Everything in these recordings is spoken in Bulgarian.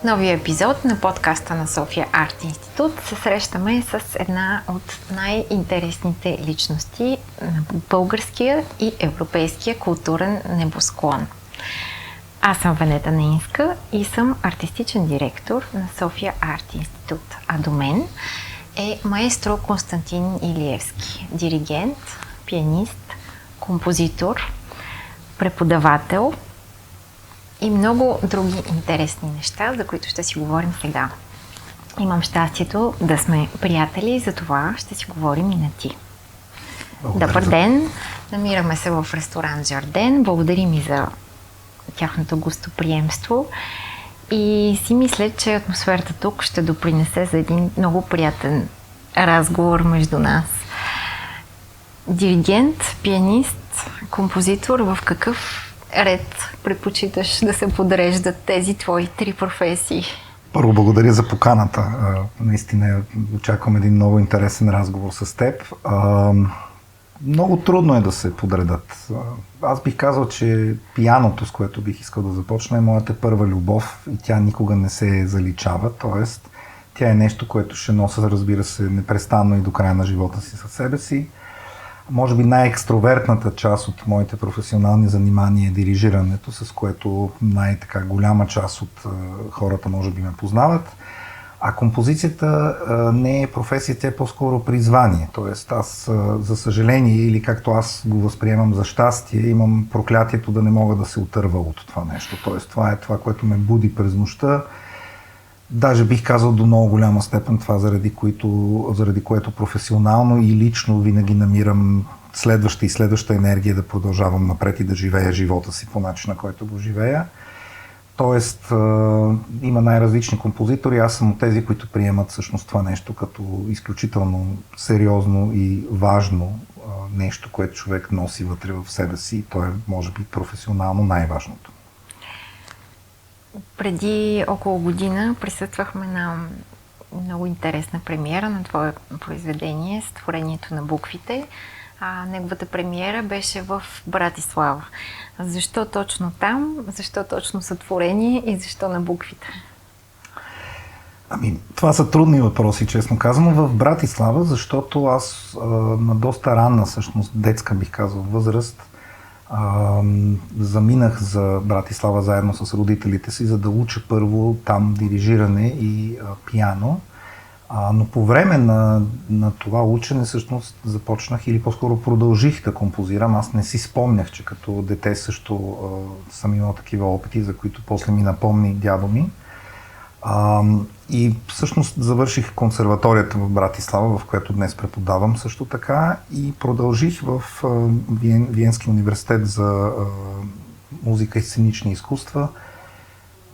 новия епизод на подкаста на София Арт Институт се срещаме с една от най-интересните личности на българския и европейския културен небосклон. Аз съм Венета Наинска и съм артистичен директор на София Арт Институт. А до мен е маестро Константин Илиевски, диригент, пианист, композитор, преподавател и много други интересни неща, за които ще си говорим сега. Имам щастието да сме приятели и за това ще си говорим и на ти. Добър ден! Намираме се в ресторант Жарден. Благодарим и за тяхното гостоприемство. И си мисля, че атмосферата тук ще допринесе за един много приятен разговор между нас. Диригент, пианист, композитор, в какъв ред предпочиташ да се подреждат тези твои три професии? Първо, благодаря за поканата. Наистина очаквам един много интересен разговор с теб. Много трудно е да се подредат. Аз бих казал, че пианото, с което бих искал да започна, е моята първа любов и тя никога не се заличава. Тоест, тя е нещо, което ще нося, разбира се, непрестанно и до края на живота си със себе си. Може би най-екстровертната част от моите професионални занимания е дирижирането, с което най-така голяма част от хората може би ме познават. А композицията не е професия, тя е по-скоро призвание. Тоест аз, за съжаление, или както аз го възприемам за щастие, имам проклятието да не мога да се отърва от това нещо. Тоест това е това, което ме буди през нощта. Даже бих казал до много голяма степен това, заради което професионално и лично винаги намирам следваща енергия да продължавам напред и да живея живота си по начина, който го живея. Тоест, има най-различни композитори. Аз съм от тези, които приемат всъщност това нещо като изключително сериозно и важно нещо, което човек носи вътре в себе си. И то е, може би, професионално най-важното. Преди около година присъствахме на много интересна премиера на твое произведение "Сътворението на буквите". Неговата премиера беше в Братислава. Защо точно там? Защо точно сътворение и защо на буквите? Това са трудни въпроси, честно казано. В Братислава, защото аз на доста ранна, всъщност детска бих казал, възраст, заминах за Братислава заедно с родителите си, за да уча първо там дирижиране и пиано. Но по време на това учене всъщност започнах или по-скоро продължих да композирам. Аз не си спомнях, че като дете също съм имал такива опити, за които после ми напомни дядо ми. И всъщност завърших консерваторията в Братислава, в която днес преподавам също така, и продължих в Виенския университет за музика и сценични изкуства,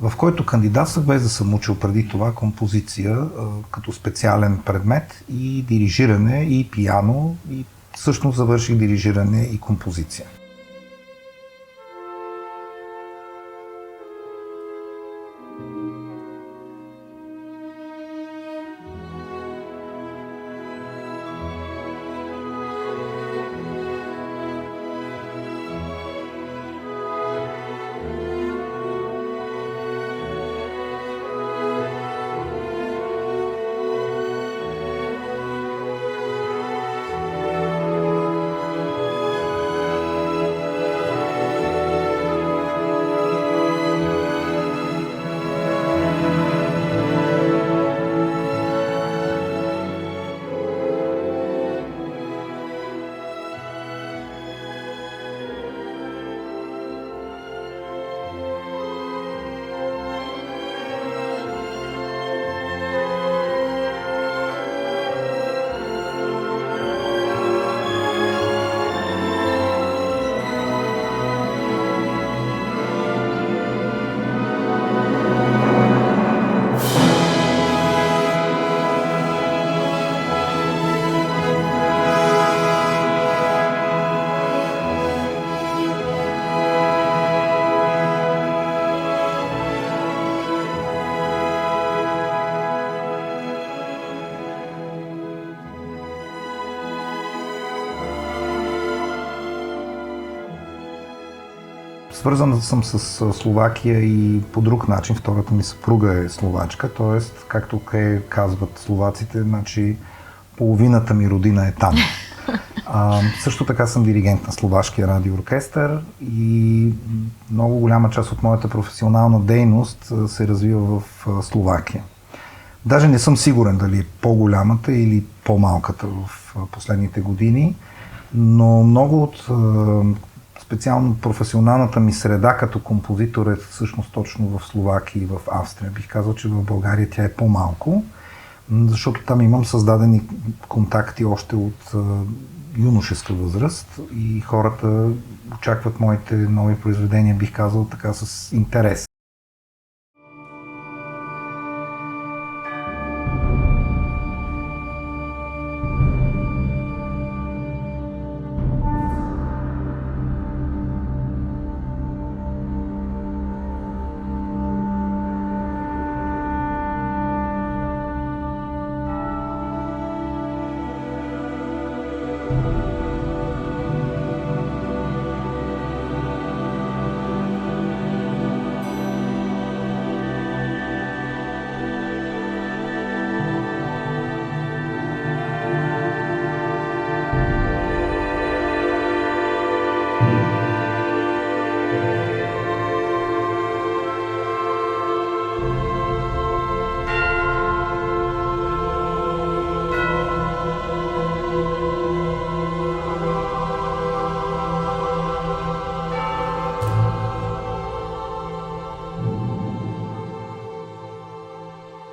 в който кандидатствах, без да съм учил преди това композиция като специален предмет и дирижиране и пиано, и всъщност завърших дирижиране и композиция. Свързан съм с Словакия и по друг начин. Втората ми съпруга е словачка, т.е. както казват словаците, значи половината ми родина е там. Също така съм диригент на Словашкия радиооркестър и много голяма част от моята професионална дейност се развива в Словакия. Даже не съм сигурен дали е по-голямата или по-малката в последните години, но много от специално професионалната ми среда като композитор е всъщност точно в Словакия и в Австрия. Бих казал, че в България тя е по-малко, защото там имам създадени контакти още от юношеска възраст и хората очакват моите нови произведения, бих казал така, с интерес.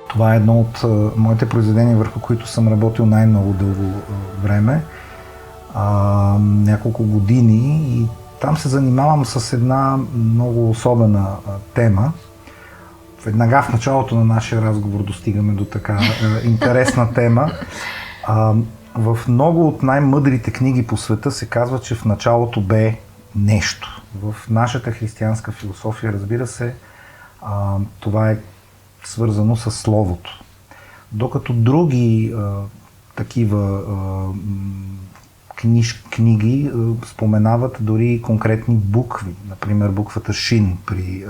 Това е едно от моите произведения, върху които съм работил най-много дълго време, няколко години, и там се занимавам с една много особена тема. Веднага в началото на нашия разговор достигаме до така интересна тема. В много от най-мъдрите книги по света се казва, че в началото бе нещо. В нашата християнска философия, разбира се, това е свързано с Словото. Докато други такива книги споменават дори конкретни букви, например буквата Шин при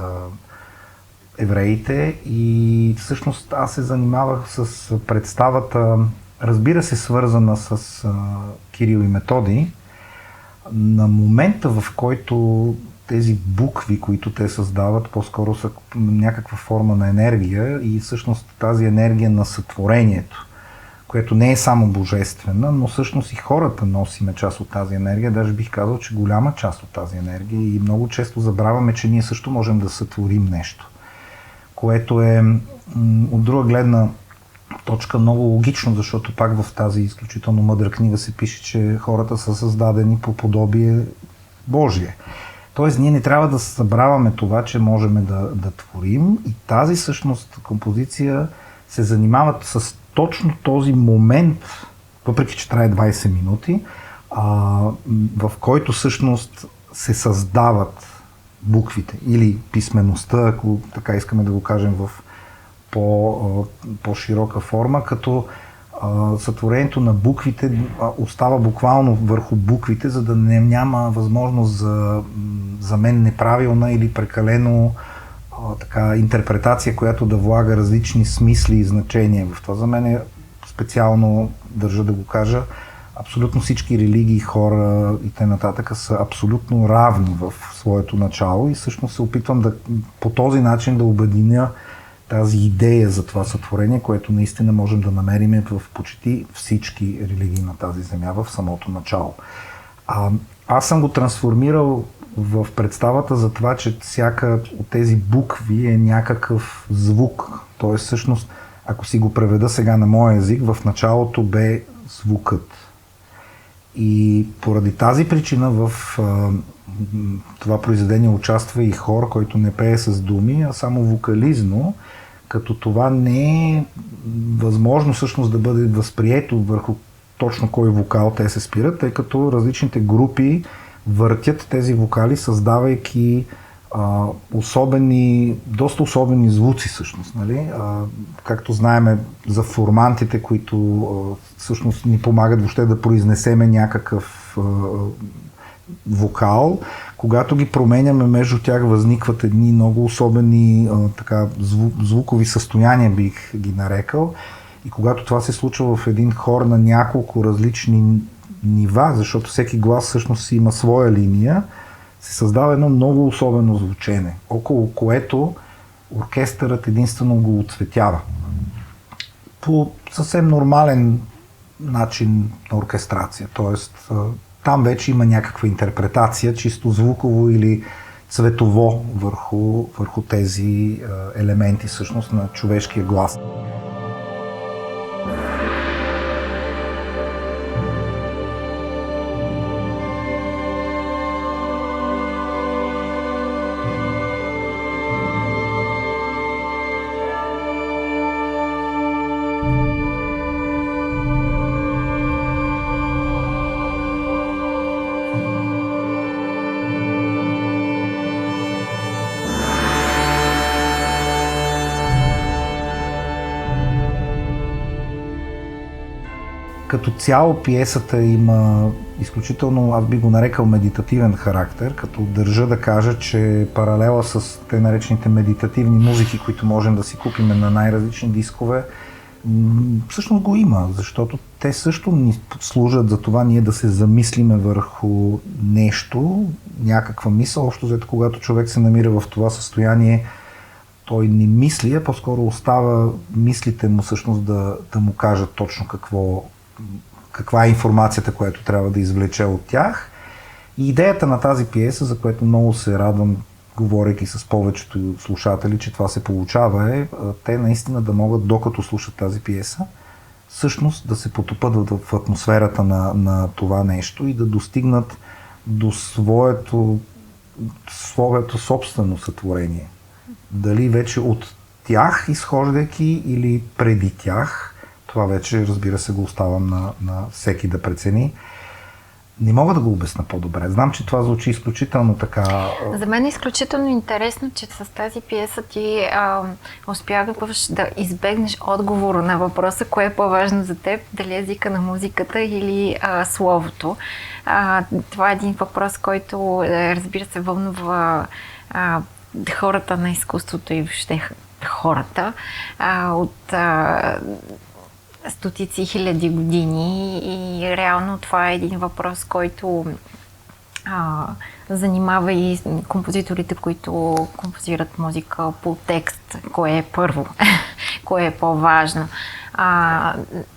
евреите, и всъщност аз се занимавах с представата, разбира се, свързана с Кирил и Методий, на момента, в който тези букви, които те създават, по-скоро са някаква форма на енергия, и всъщност тази енергия на сътворението, което не е само божествена, но всъщност и хората носиме част от тази енергия. Даже бих казал, че голяма част от тази енергия, и много често забравяме, че ние също можем да сътворим нещо, което е от друга гледна точка много логично, защото пак в тази изключително мъдра книга се пише, че хората са създадени по подобие Божие. Тоест, ние не трябва да забравяме това, че можем да творим, и тази всъщност композиция се занимават с точно този момент, въпреки че трае 20 минути, в който всъщност се създават буквите или писмеността, ако така искаме да го кажем в по-широка форма, като сътворението на буквите остава буквално върху буквите, за да няма възможност за мен неправилна или прекалено така интерпретация, която да влага различни смисли и значения в това. За мен е специално, държа да го кажа, абсолютно всички религии, хора и т.н. са абсолютно равни в своето начало, и всъщност се опитвам по този начин да обединя тази идея за това сътворение, което наистина можем да намерим в почти всички религии на тази земя в самото начало. Аз съм го трансформирал в представата за това, че всяка от тези букви е някакъв звук. Тоест, всъщност, ако си го преведа сега на моя език, в началото бе звукът. И поради тази причина в това произведение участва и хор, който не пее с думи, а само вокализно, като това не е възможно всъщност да бъде възприето върху точно кой вокал те се спират, тъй като различните групи въртят тези вокали, създавайки доста особени звуци всъщност. Нали? Както знаеме за формантите, които всъщност ни помагат въобще да произнесеме някакъв вокал, когато ги променяме, между тях възникват едни много особени звукови състояния, бих ги нарекал. И когато това се случва в един хор на няколко различни нива, защото всеки глас всъщност си има своя линия, се създава едно много особено звучене, около което оркестърът единствено го оцветява. По съвсем нормален начин на оркестрация, т.е. там вече има някаква интерпретация, чисто звуково или цветово върху тези елементи всъщност на човешкия глас. Като цяло пиесата има изключително, аз би го нарекал медитативен характер, като държа да кажа, че паралела с те наречените медитативни музики, които можем да си купим на най-различни дискове, всъщност го има, защото те също ни служат за това ние да се замислиме върху нещо, някаква мисъл. Общо взето, когато човек се намира в това състояние, той не мисли, а по-скоро остава мислите му всъщност да му кажат точно каква е информацията, която трябва да извлече от тях. И идеята на тази пиеса, за което много се радвам, говорейки с повечето слушатели, че това се получава, е те наистина да могат, докато слушат тази пиеса, всъщност да се потопат в атмосферата на това нещо и да достигнат до своето собствено сътворение. Дали вече от тях изхождайки или преди тях, това вече, разбира се, го оставам на всеки да прецени. Не мога да го обясна по-добре. Знам, че това звучи изключително така... За мен е изключително интересно, че с тази пиеса ти успяваш да избегнеш отговора на въпроса, кое е по-важно за теб, дали езика на музиката или словото. Това е един въпрос, който, разбира се, вълнува хората на изкуството и въобще хората от стотици хиляди години и реално това е един въпрос, който занимава и композиторите, които композират музика по текст, кое е първо, кое е по-важно.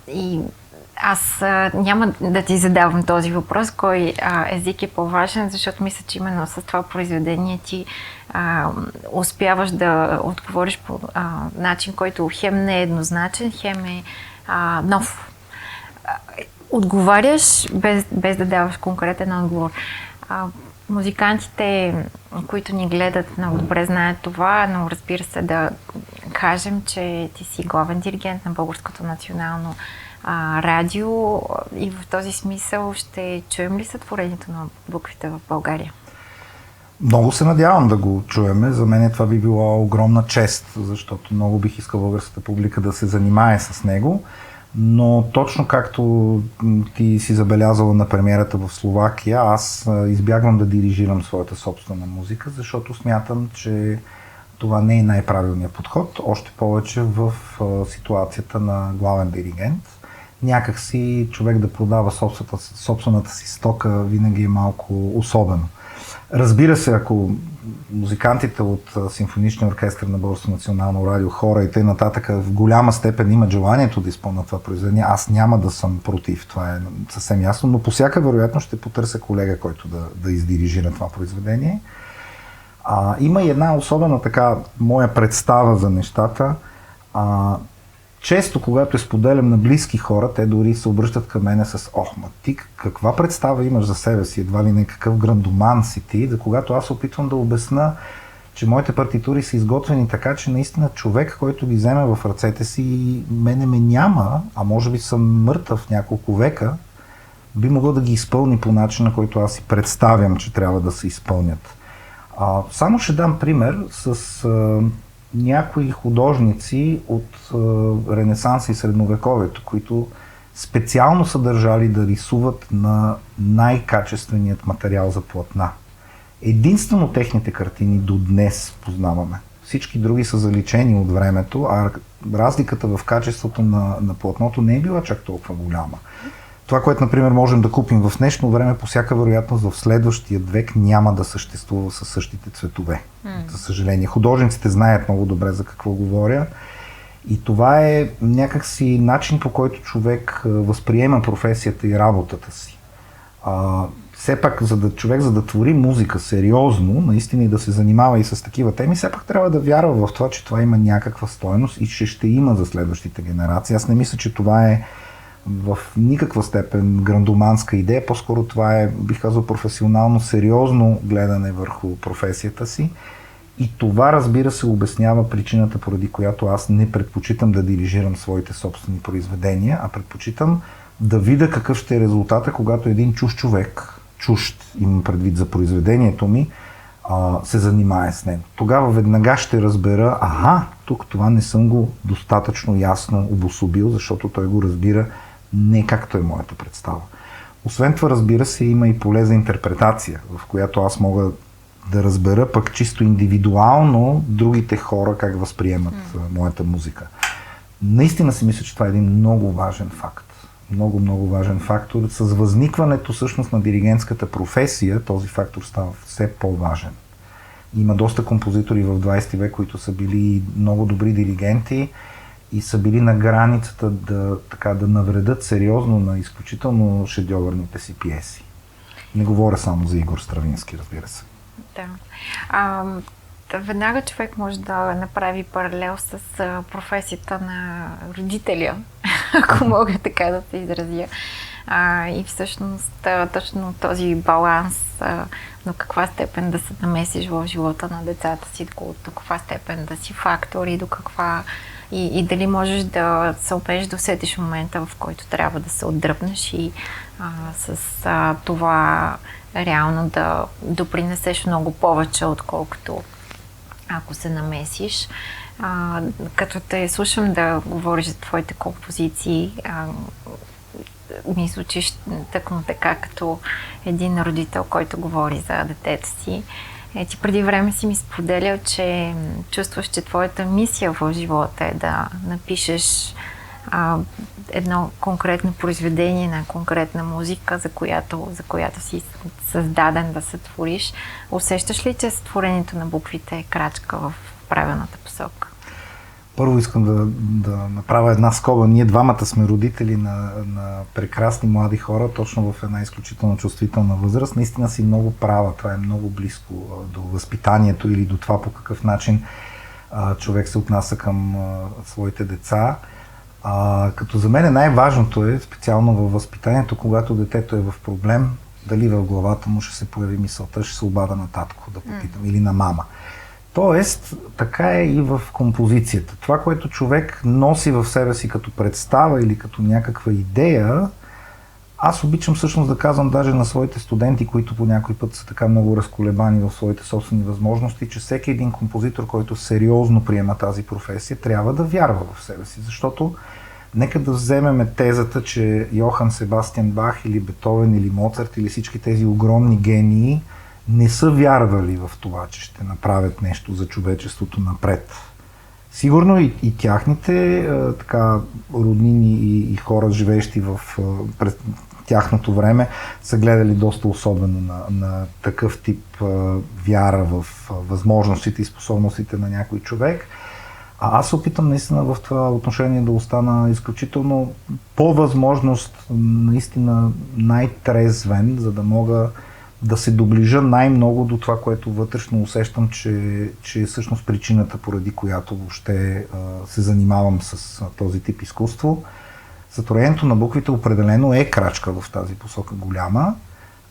И аз няма да ти задавам този въпрос, кой език е по-важен, защото мисля, че именно с това произведение ти успяваш да отговориш по начин, който хем не е еднозначен, хем е нов. Отговаряш без да даваш конкретен отговор. Музикантите, които ни гледат, много добре знаят това, но разбира се да кажем, че ти си главен диригент на Българското национално радио и в този смисъл ще чуем ли сътворението на буквите в България? Много се надявам да го чуеме. За мен това би било огромна чест, защото много бих искал българската публика да се занимае с него. Но точно както ти си забелязала на премиерата в Словакия, аз избягвам да дирижирам своята собствена музика, защото смятам, че това не е най-правилният подход, още повече в ситуацията на главен диригент. Някак си човек да продава собствената си стока винаги е малко особено. Разбира се, ако музикантите от Симфоничния оркестър на Българското национално радио, хора и т.н. в голяма степен имат желанието да изпълнят това произведение, аз няма да съм против, това е съвсем ясно, но по всяка вероятност ще потърся колега, който да издирижира това произведение. Има и една особена така моя представа за нещата. Често, когато споделям на близки хора, те дори се обръщат към мене с ти каква представа имаш за себе си, едва ли не какъв грандоман си ти, да когато аз опитвам да обясна, че моите партитури са изготвени така, че наистина човек, който ги вземе в ръцете си, мене ме няма, а може би съм мъртъв няколко века, би могъл да ги изпълни по начина, който аз си представям, че трябва да се изпълнят. Само ще дам пример с някои художници от Ренесанса и Средновековието, които специално са държали да рисуват на най-качественият материал за платна. Единствено техните картини до днес познаваме. Всички други са заличени от времето, а разликата в качеството на платното не е била чак толкова голяма. Това, което, например, можем да купим в днешно време, по всяка вероятност в следващия век няма да съществува със същите цветове. За съжаление. Художниците знаят много добре за какво говоря. И това е някакси начин, по който човек възприема професията и работата си. Все пак, човек, за да твори музика сериозно, наистина и да се занимава и с такива теми, все пак трябва да вярва в това, че това има някаква стойност и че ще има за следващите генерации. Аз не мисля, че това е в никаква степен грандоманска идея, по-скоро това е, бих казал, професионално сериозно гледане върху професията си. И това, разбира се, обяснява причината, поради която аз не предпочитам да дирижирам своите собствени произведения, а предпочитам да видя какъв ще е резултата, когато един чужд човек, имам предвид за произведението ми, се занимае с него. Тогава веднага ще разбера, тук това не съм го достатъчно ясно обособил, защото той го разбира не както е моята представа. Освен това, разбира се, има и поле за интерпретация, в която аз мога да разбера пък чисто индивидуално другите хора как възприемат моята музика. Наистина си мисля, че това е един много важен факт. Много важен фактор. С възникването всъщност на диригентската професия този фактор става все по-важен. Има доста композитори в 20 век, които са били много добри диригенти и са били на границата да навредят сериозно на изключително шедьовърните си пиеси. Не говоря само за Игор Стравински, разбира се. Да. Веднага човек може да направи паралел с професията на родителя, ако мога така да се изразя. И всъщност точно този баланс, до каква степен да се намесиш в живота на децата си, до каква степен да си фактор и до каква и дали можеш да се умееш да усетиш момента, в който трябва да се отдръпнеш и с това реално да допринесеш много повече, отколкото ако се намесиш. Като те слушам да говориш за твоите композиции, ми звучиш тъкмо така, като един родител, който говори за детето си. Ти преди време си ми споделял, че чувстваш, че твоята мисия в живота е да напишеш едно конкретно произведение на конкретна музика, за която си създаден да се твориш. Усещаш ли, че сътворението на буквите е крачка в правилната посока? Първо искам да направя една скоба. Ние двамата сме родители на прекрасни млади хора, точно в една изключително чувствителна възраст. Наистина си много права. Това е много близко до възпитанието или до това по какъв начин човек се отнася към своите деца. Като за мен най-важното е, специално във възпитанието, когато детето е в проблем, дали в главата му ще се появи мисълта, ще се обада на татко да попитам или на мама. Тоест, така е и в композицията. Това, което човек носи в себе си като представа или като някаква идея, аз обичам всъщност да казвам даже на своите студенти, които по някой път са така много разколебани в своите собствени възможности, че всеки един композитор, който сериозно приема тази професия, трябва да вярва в себе си. Защото нека да вземем тезата, че Йохан Себастиан Бах или Бетовен или Моцарт или всички тези огромни гении не са вярвали в това, че ще направят нещо за човечеството напред. Сигурно и тяхните роднини и хора, живеещи през тяхното време, са гледали доста особено на такъв тип вяра в възможностите и способностите на някой човек. А аз се опитам наистина в това отношение да остана изключително по възможност наистина най-трезвен, за да мога да се доближа най-много до това, което вътрешно усещам, че е всъщност причината, поради която въобще се занимавам с този тип изкуство. Сътворението на буквите определено е крачка в тази посока голяма.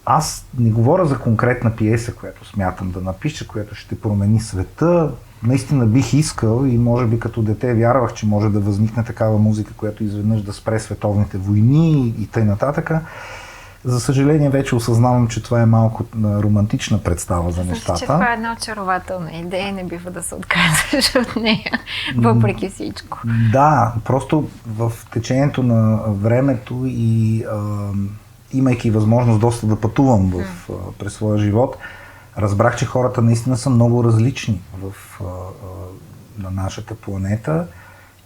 Аз не говоря за конкретна пиеса, която смятам да напиша, която ще промени света. Наистина бих искал и може би като дете вярвах, че може да възникне такава музика, която изведнъж да спре световните войни и т.н. За съжаление, вече осъзнавам, че това е малко романтична представа за нещата. Че това е една очарователна идея, не бива да се отказваш от нея, въпреки всичко. Да, просто в течението на времето и имайки възможност доста да пътувам през своя живот, разбрах, че хората наистина са много различни на нашата планета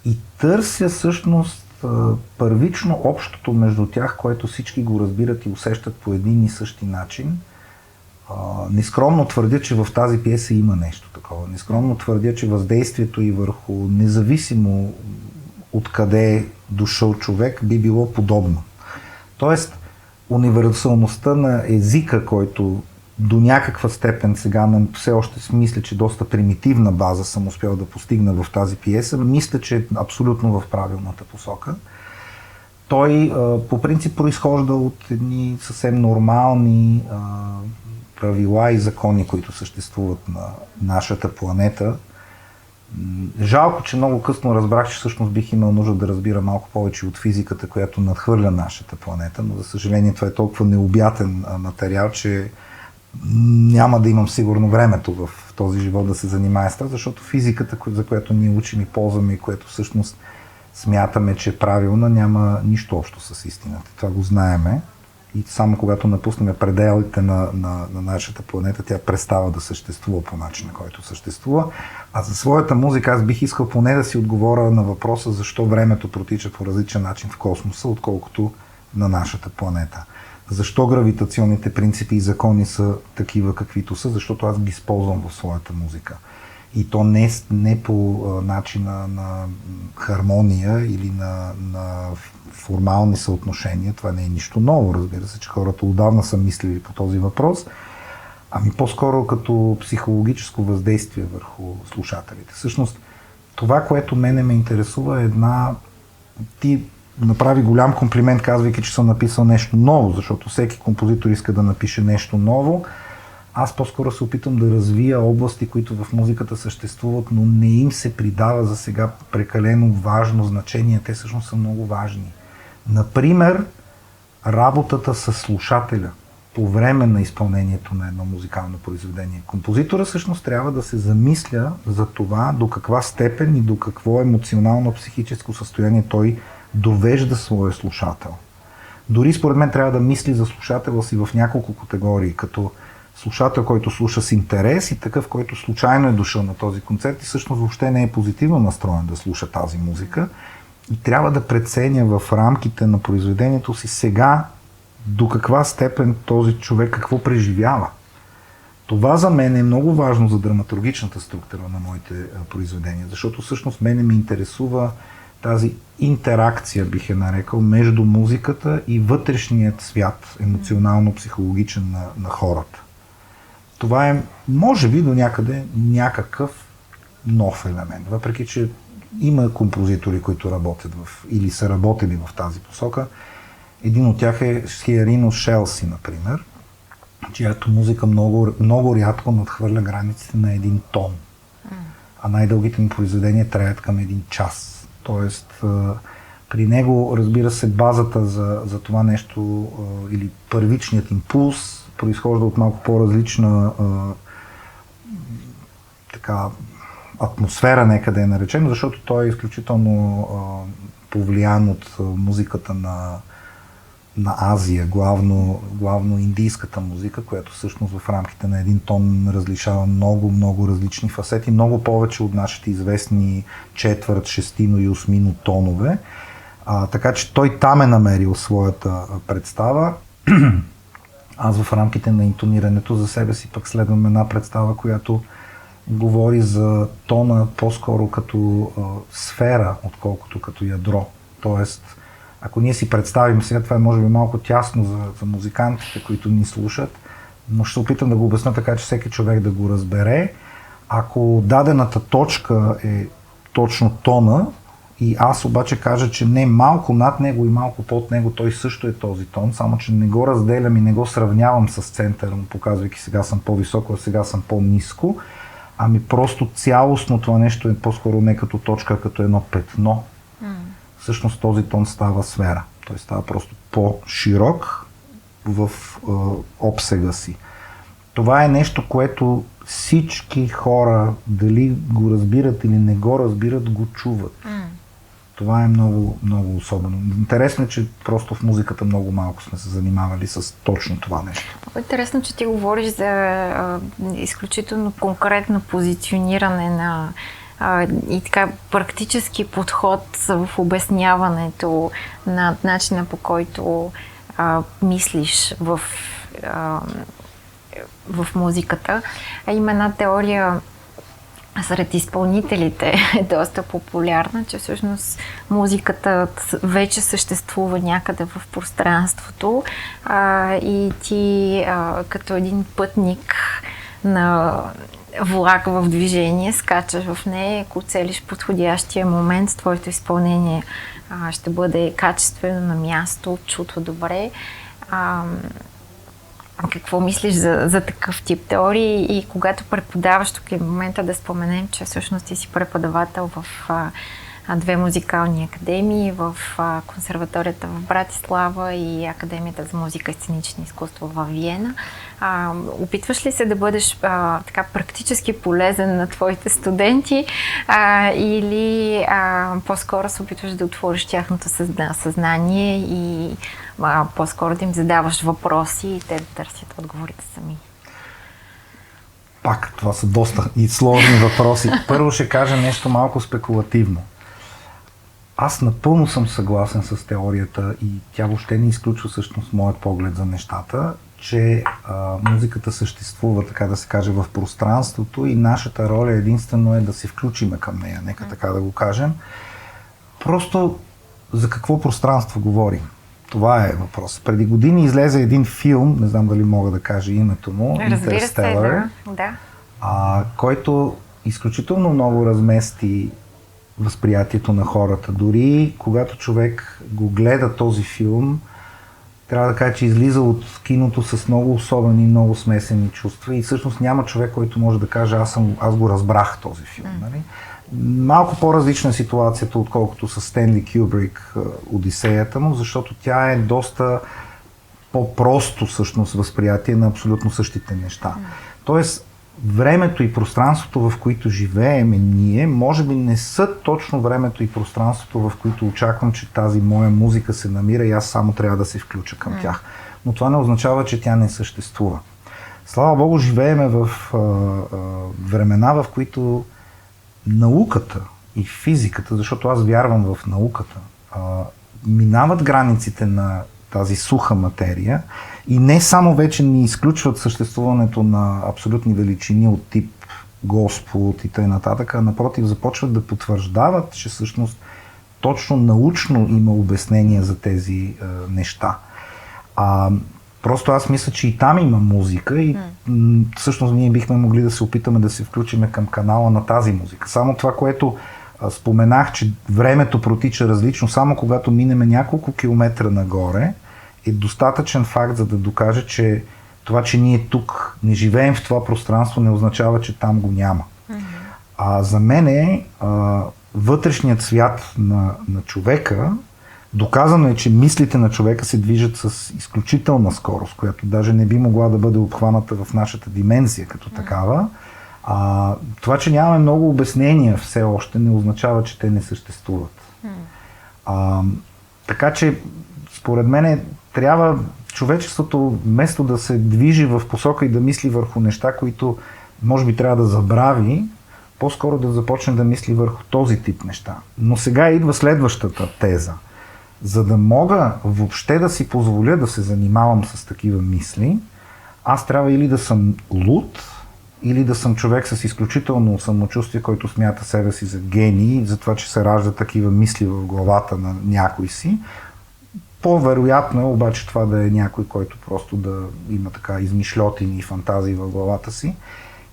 и търся всъщност първично общото между тях, което всички го разбират и усещат по един и същи начин. Нескромно твърдя, че в тази пиеса има нещо такова. Нескромно твърдя, че въздействието и върху независимо откъде е дошъл човек би било подобно. Тоест, универсалността на езика, който до някаква степен сега все още мисля, че доста примитивна база съм успял да постигна в тази пиеса, мисля, че е абсолютно в правилната посока. Той по принцип произхожда от едни съвсем нормални правила и закони, които съществуват на нашата планета. Жалко, че много късно разбрах, че всъщност бих имал нужда да разбира малко повече от физиката, която надхвърля нашата планета, но за съжаление това е толкова необятен материал, че няма да имам сигурно времето в този живот да се занимая с това, защото физиката, за която ние учим и ползваме и което всъщност смятаме, че е правилна, няма нищо общо с истината. Това го знаеме и само когато напуснем пределите на нашата планета, тя престава да съществува по начина, който съществува. А за своята музика аз бих искал поне да си отговоря на въпроса защо времето протича по различен начин в космоса, отколкото на нашата планета. Защо гравитационните принципи и закони са такива каквито са, защото аз ги използвам в своята музика. И то не по начина на хармония или на формални съотношения. Това не е нищо ново, разбира се, че хората отдавна са мислили по този въпрос, ами по-скоро като психологическо въздействие върху слушателите. Всъщност, това, което мене ме интересува е Ти направи голям комплимент, казвайки, че съм написал нещо ново, защото всеки композитор иска да напише нещо ново. Аз по-скоро се опитам да развия области, които в музиката съществуват, но не им се придава за сега прекалено важно значение. Те всъщност са много важни. Например, работата с слушателя по време на изпълнението на едно музикално произведение. Композитора всъщност трябва да се замисля за това до каква степен и до какво емоционално-психическо състояние той довежда своя слушател. Дори според мен трябва да мисли за слушателя си в няколко категории, като слушател, който слуша с интерес и такъв, който случайно е дошъл на този концерт и всъщност въобще не е позитивно настроен да слуша тази музика и трябва да преценя в рамките на произведението си сега до каква степен този човек какво преживява. Това за мен е много важно за драматургичната структура на моите произведения, защото всъщност мене ме интересува тази интеракция, бих е нарекал, между музиката и вътрешният свят, емоционално-психологичен на хората. Това е, може би, до някъде някакъв нов елемент. Въпреки че има композитори, които работят или са работили в тази посока. Един от тях е Сиерино Шелси, например, чиято музика много, много рядко надхвърля границите на един тон. А най-дългите му произведения траят към един час. Тоест, при него, разбира се, базата за това нещо или първичният импулс произхожда от малко по-различна атмосфера, нека да я наречем, защото той е изключително повлиян от музиката на Азия, главно индийската музика, която всъщност в рамките на един тон различава много, много различни фасети, много повече от нашите известни четвърт, шестино и осмино тонове. Така че той там е намерил своята представа. Аз в рамките на интонирането за себе си пък следвам една представа, която говори за тона по-скоро като сфера, отколкото като ядро. Тоест, ако ние си представим, сега това е може би малко тясно за музикантите, които ни слушат, но ще се опитам да го обясня така, че всеки човек да го разбере. Ако дадената точка е точно тона и аз обаче кажа, че не малко над него и малко под него, той също е този тон, само че не го разделям и не го сравнявам с центъра, показвайки сега съм по-високо, а сега съм по-ниско, ами просто цялостно това нещо е по-скоро не като точка, а като едно петно. Всъщност този тон става сфера. Той става просто по-широк в обсега си. Това е нещо, което всички хора, дали го разбират или не го разбират, го чуват. Това е много, много особено. Интересно е, че просто в музиката много малко сме се занимавали с точно това нещо. Много интересно, че ти говориш за изключително конкретно позициониране на и така практически подход в обясняването на начина, по който мислиш в музиката. Има една теория сред изпълнителите е доста популярна, че всъщност музиката вече съществува някъде в пространството и ти като един пътник на влак в движение, скачаш в нея, ако целиш подходящия момент, твоето изпълнение ще бъде качествено, на място, чуто добре. Какво мислиш за такъв тип теории и когато преподаваш, тук е момента да споменем, че всъщност ти си преподавател в две музикални академии, в консерваторията в Братислава и Академията за музика и сценични изкуства в Виена. Опитваш ли се да бъдеш така практически полезен на твоите студенти или по-скоро се опитваш да отвориш тяхното съзнание и по-скоро да им задаваш въпроси и те да търсят отговорите сами? Пак, това са доста и сложни въпроси. Първо ще кажа нещо малко спекулативно. Аз напълно съм съгласен с теорията и тя въобще не изключва всъщност моят поглед за нещата, че музиката съществува, така да се каже, в пространството и нашата роля единствено е да се включиме към нея, нека така да го кажем. Просто за какво пространство говорим? Това е въпрос. Преди години излезе един филм, не знам дали мога да кажа името му, Интерстелър, който изключително много размести възприятието на хората. Дори когато човек го гледа този филм, трябва да кажа, че излиза от киното с много особени, много смесени чувства и всъщност няма човек, който може да каже аз го разбрах този филм. Нали? Малко по-различна е ситуацията, отколкото с Стенли Кюбрик Одисеята му, защото тя е доста по-просто всъщност възприятие на абсолютно същите неща. Тоест, времето и пространството, в които живеем ние, може би не са точно времето и пространството, в които очаквам, че тази моя музика се намира и аз само трябва да се включа към тях. Но това не означава, че тя не съществува. Слава Богу, живееме в времена, в които науката и физиката, защото аз вярвам в науката, минават границите на тази суха материя и не само вече ни изключват съществуването на абсолютни величини от тип Господ и т.н., а напротив започват да потвърждават, че всъщност точно научно има обяснение за тези неща. Просто аз мисля, че и там има музика и всъщност ние бихме могли да се опитаме да се включиме към канала на тази музика. Само това, което споменах, че времето протича различно, само когато минеме няколко километра нагоре, е достатъчен факт, за да докаже, че това, че ние тук не живеем в това пространство, не означава, че там го няма. За мен вътрешният свят на човека, доказано е, че мислите на човека се движат с изключителна скорост, която даже не би могла да бъде обхваната в нашата димензия като такава. Това, че нямаме много обяснения все още, не означава, че те не съществуват. Така че, според мен, трябва човечеството, вместо да се движи в посока и да мисли върху неща, които може би трябва да забрави, по-скоро да започне да мисли върху този тип неща. Но сега идва следващата теза. За да мога въобще да си позволя да се занимавам с такива мисли, аз трябва или да съм луд, или да съм човек с изключително самочувствие, който смята себе си за гений, за това, че се ражда такива мисли в главата на някой си. По-вероятно е обаче това да е някой, който просто да има така измишльотини и фантазии в главата си.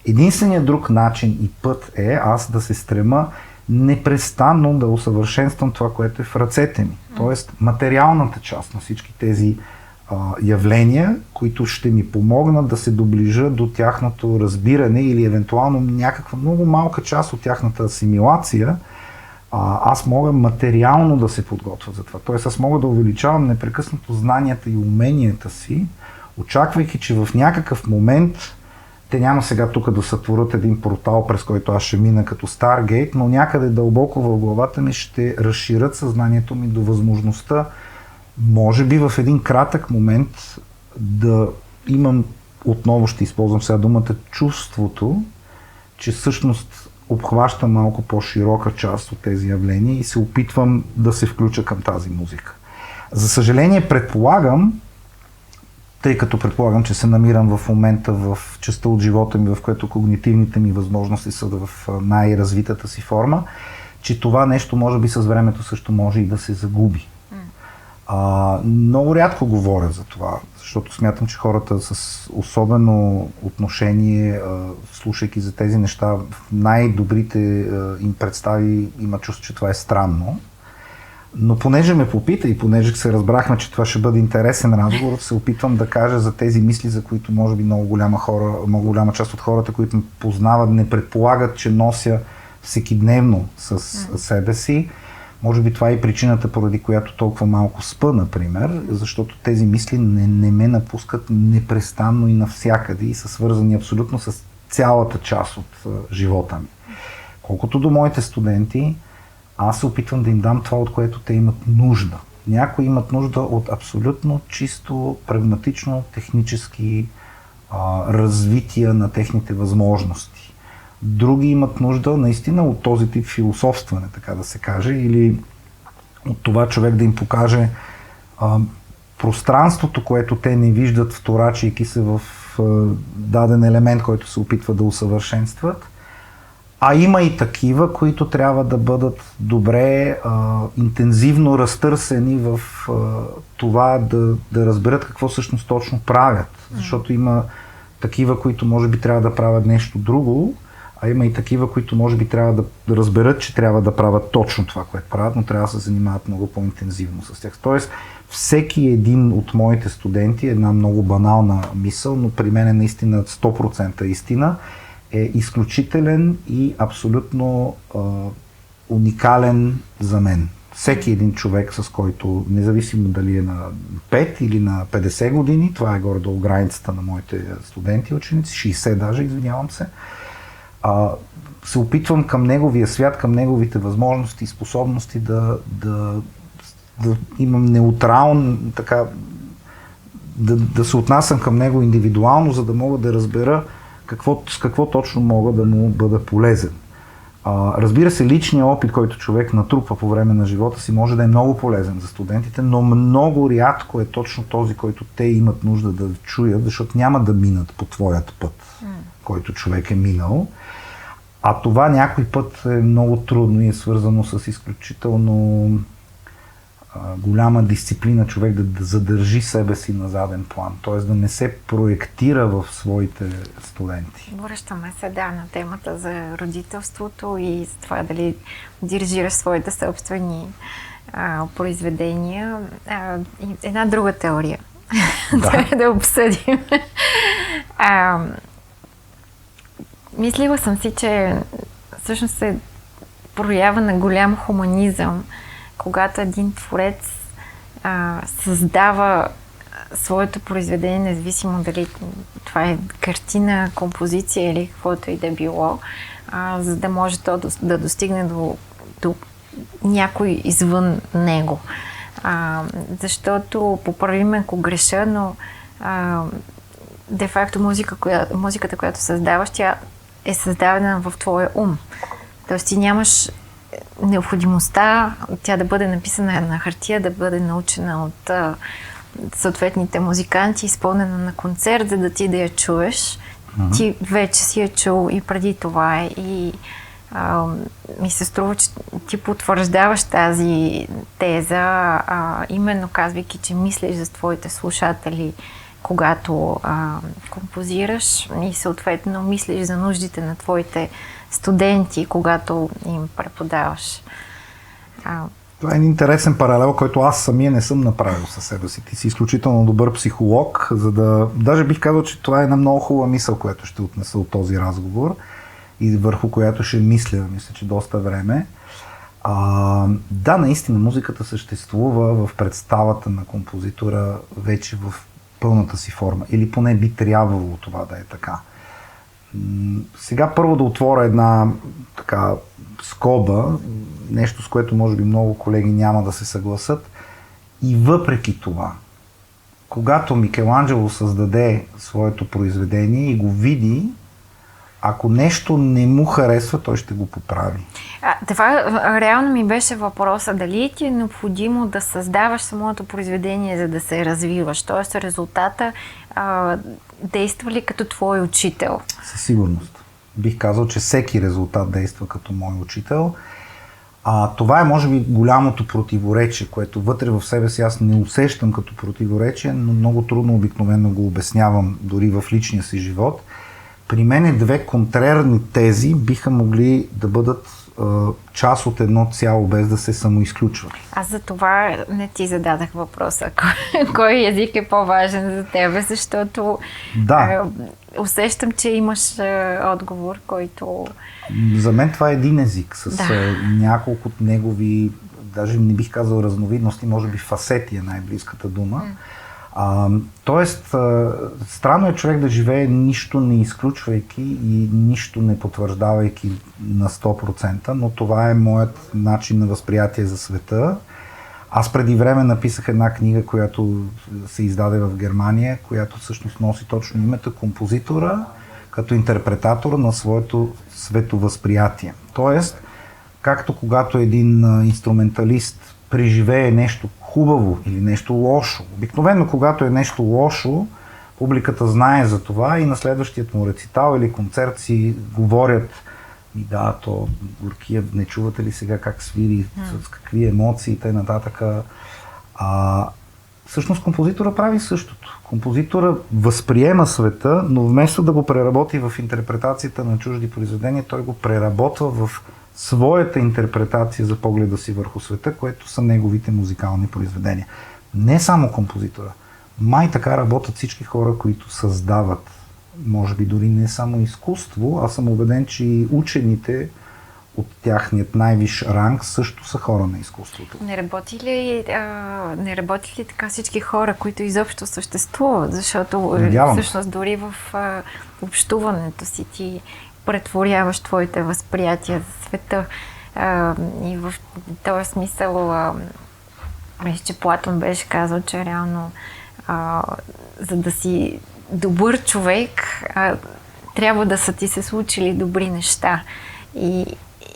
Единственият друг начин и път е аз да се стрема непрестанно да усъвършенствам това, което е в ръцете ми. Тоест материалната част на всички тези явления, които ще ми помогнат да се доближа до тяхното разбиране или евентуално някаква много малка част от тяхната асимилация, аз мога материално да се подготвя за това. Тоест аз мога да увеличавам непрекъснато знанията и уменията си, очаквайки, че в някакъв момент те няма сега тук да сътворят един портал, през който аз ще мина като Stargate, но някъде дълбоко в главата ми ще разширят съзнанието ми до възможността, може би в един кратък момент да имам, отново ще използвам сега думата, чувството, че всъщност обхваща малко по-широка част от тези явления и се опитвам да се включа към тази музика. За съжаление, тъй като предполагам, че се намирам в момента в частта от живота ми, в което когнитивните ми възможности са в най-развитата си форма, че това нещо може би с времето също може и да се загуби. Много рядко говоря за това, защото смятам, че хората с особено отношение, слушайки за тези неща, в най-добрите им представи има чувство, че това е странно. Но понеже ме попита и понеже се разбрахме, че това ще бъде интересен разговор, се опитвам да кажа за тези мисли, за които може би много голяма част от хората, които ме познават, не предполагат, че нося всекидневно с себе си. Може би това е и причината, поради която толкова малко спа, например, защото тези мисли не ме напускат непрестанно и навсякъде и са свързани абсолютно с цялата част от живота ми. Колкото до моите студенти, аз се опитвам да им дам това, от което те имат нужда. Някои имат нужда от абсолютно чисто, прагматично, технически развития на техните възможности. Други имат нужда наистина от този тип философстване, така да се каже, или от това човек да им покаже пространството, което те не виждат, вторачайки се в даден елемент, който се опитва да усъвършенстват. А има и такива, които трябва да бъдат добре, интензивно разтърсени в това да разберат какво всъщност точно правят. Защото има такива, които може би трябва да правят нещо друго, а има и такива, които може би трябва да разберат, че трябва да правят точно това, което правят, но трябва да се занимават много по-интензивно с тях. Тоест, всеки един от моите студенти, една много банална мисъл, но при мен е наистина 100% истина, е изключителен и абсолютно уникален за мен. Всеки един човек, с който, независимо дали е на 5 или на 50 години, това е горе-долу границата на моите студенти и ученици, 60 даже, извинявам се, се опитвам към неговия свят, към неговите възможности и способности да имам неутрално, така, да се отнасям към него индивидуално, за да мога да разбера с какво точно мога да му бъда полезен. Разбира се, личният опит, който човек натрупва по време на живота си, може да е много полезен за студентите, но много рядко е точно този, който те имат нужда да чуят, защото няма да минат по твоят път, който човек е минал. А това някой път е много трудно и е свързано с изключително голяма дисциплина човек да задържи себе си на заден план, т.е. да не се проектира в своите студенти. Връщаме се, на темата за родителството и за това дали дирижираш своите собствени произведения. Една друга теория. Да обсъдим. Мислила съм си, че всъщност се проява на голям хуманизъм, когато един творец създава своето произведение, независимо дали това е картина, композиция или каквото и да било, за да може то да достигне до някой извън него. Защото, поправи ме ако греша, но де-факто музиката, която създаваш, тя е създадена в твоя ум. Тоест ти нямаш необходимостта тя да бъде написана на хартия, да бъде научена от съответните музиканти, изпълнена на концерт, за да ти да я чуеш. Ти вече си я чул и преди това и ми се струва, че ти потвърждаваш тази теза, именно казвайки, че мислиш за твоите слушатели, когато композираш и съответно мислиш за нуждите на твоите студенти, когато им преподаваш. Това е един интересен паралел, който аз самия не съм направил със себе си. Ти си изключително добър психолог, за да... Даже бих казал, че това е една много хубава мисъл, която ще отнеса от този разговор и върху която ще мисля че доста време. Да, наистина, музиката съществува в представата на композитора вече в пълната си форма. Или поне би трябвало това да е така. Сега първо да отворя една така скоба, нещо с което може би много колеги няма да се съгласат. И въпреки това, когато Микеланджело създаде своето произведение и го види, ако нещо не му харесва, той ще го поправи. Това реално ми беше въпроса. Дали ти е необходимо да създаваш самото произведение, за да се развиваш? Тоест резултата действа ли като твой учител? Със сигурност. Бих казал, че всеки резултат действа като мой учител. Това е, може би, голямото противоречие, което вътре в себе си аз не усещам като противоречие, но много трудно обикновено го обяснявам дори в личния си живот. При мен две контрерни тези биха могли да бъдат част от едно цяло, без да се самоизключват. Аз за това не ти зададах въпроса. Кой език е по-важен за тебе, защото усещам, че имаш отговор, който... За мен това е един език с няколко негови, даже не бих казал разновидности, може би фасети е най-близката дума. Тоест, странно е човек да живее нищо не изключвайки и нищо не потвърждавайки на 100%, но това е моят начин на възприятие за света. Аз преди време написах една книга, която се издаде в Германия, която всъщност носи точно името композитора като интерпретатор на своето световъзприятие. Тоест, както когато един инструменталист преживее нещо хубаво или нещо лошо. Обикновено, когато е нещо лошо, публиката знае за това и на следващият му рецитал или концерт си говорят то Горкиев, не чувате ли сега как свири, с какви емоции и т.н. Всъщност композитора прави същото. Композитора възприема света, но вместо да го преработи в интерпретацията на чужди произведения, той го преработва в своята интерпретация за погледа си върху света, което са неговите музикални произведения. Не само композитора. Май така работят всички хора, които създават, може би дори не само изкуство, аз съм убеден, че и учените от тяхният най-висш ранг също са хора на изкуството. Не работи ли така всички хора, които изобщо съществуват? Защото всъщност дори в общуването си ти претворяваш твоите възприятия за света. И в този смисъл, мисля, че Платон беше казал, че реално за да си добър човек, трябва да са ти се случили добри неща.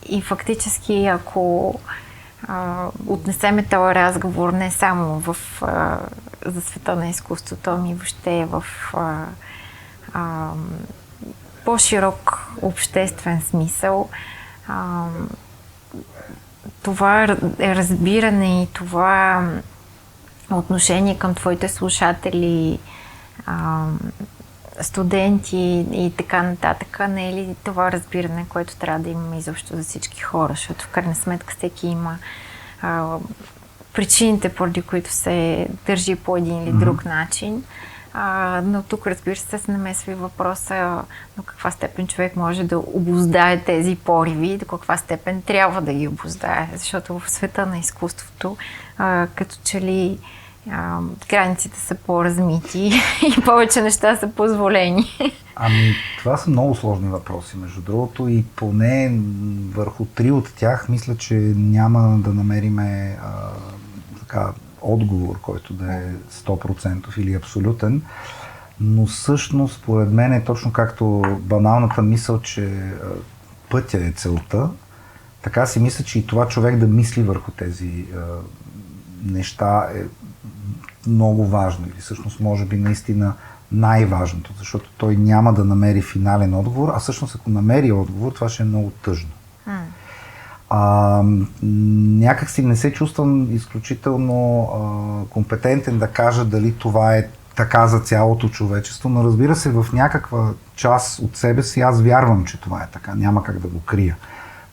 И фактически, ако отнесеме този разговор не само за света на изкуството, ами въобще в по-широк обществен смисъл, това е разбиране и това отношение към твоите слушатели, студенти и така нататък, не е ли това разбиране, което трябва да имаме изобщо за всички хора, защото в крайна сметка всеки има причините, поради които се държи по един или друг начин. Но тук, разбира се, се намесва и въпроса до каква степен човек може да обуздае тези пориви и до каква степен трябва да ги обуздае. Защото в света на изкуството, като че ли границите са по-размити и повече неща са позволени. Това са много сложни въпроси, между другото, и поне върху 3 от тях мисля, че няма да намериме отговор, който да е 100% или абсолютен, но всъщност, според мен е точно както баналната мисъл, че пътя е целта, така си мисля, че и това човек да мисли върху тези неща е много важно или всъщност може би наистина най-важното, защото той няма да намери финален отговор, а всъщност ако намери отговор, това ще е много тъжно. Някак си не се чувствам изключително компетентен да кажа дали това е така за цялото човечество, но разбира се, в някаква част от себе си аз вярвам, че това е така, няма как да го крия.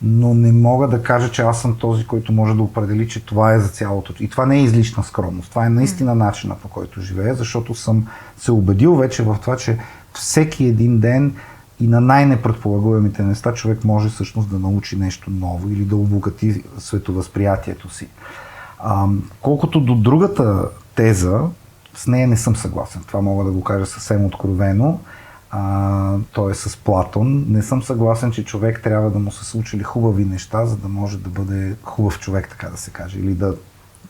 Но не мога да кажа, че аз съм този, който може да определи, че това е за цялото. И това не е излишна скромност, това е наистина начина, по който живея, защото съм се убедил вече в това, че всеки един ден и на най-непредполагаемите места човек може всъщност да научи нещо ново или да обогати световъзприятието си. Колкото до другата теза, с нея не съм съгласен. Това мога да го кажа съвсем откровено. той е с Платон. Не съм съгласен, че човек трябва да му се случили хубави неща, за да може да бъде хубав човек, така да се каже, или да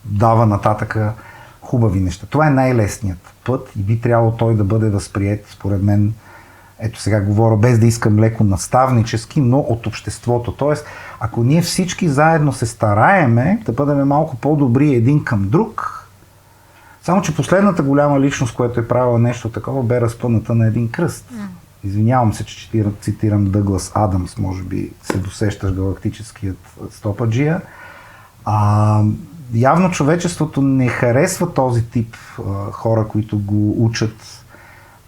дава нататъка хубави неща. Това е най-лесният път и би трябвало той да бъде възприет, според мен, ето сега говоря без да искам леко наставнически, но от обществото. Тоест, ако ние всички заедно се стараеме да бъдем малко по-добри един към друг, само че последната голяма личност, която е правила нещо такова, бе разпъната на един кръст. Извинявам се, че цитирам Дъглас Адамс, може би се досещаш галактическият стопаджия. Явно човечеството не харесва този тип хора, които го учат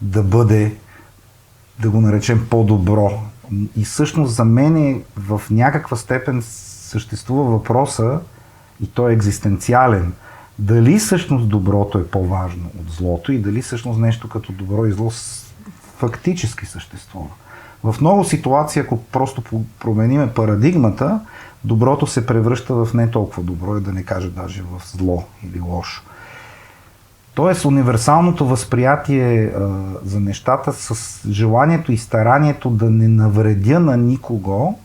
да бъде, да го наречем, по-добро. И всъщност за мен в някаква степен съществува въпроса, и той е екзистенциален, дали всъщност доброто е по-важно от злото и дали всъщност нещо като добро и зло фактически съществува. В много ситуации, ако просто промениме парадигмата, доброто се превръща в не толкова добро и да не кажа даже в зло или лошо. Тоест универсалното възприятие за нещата с желанието и старанието да не навредя на никого,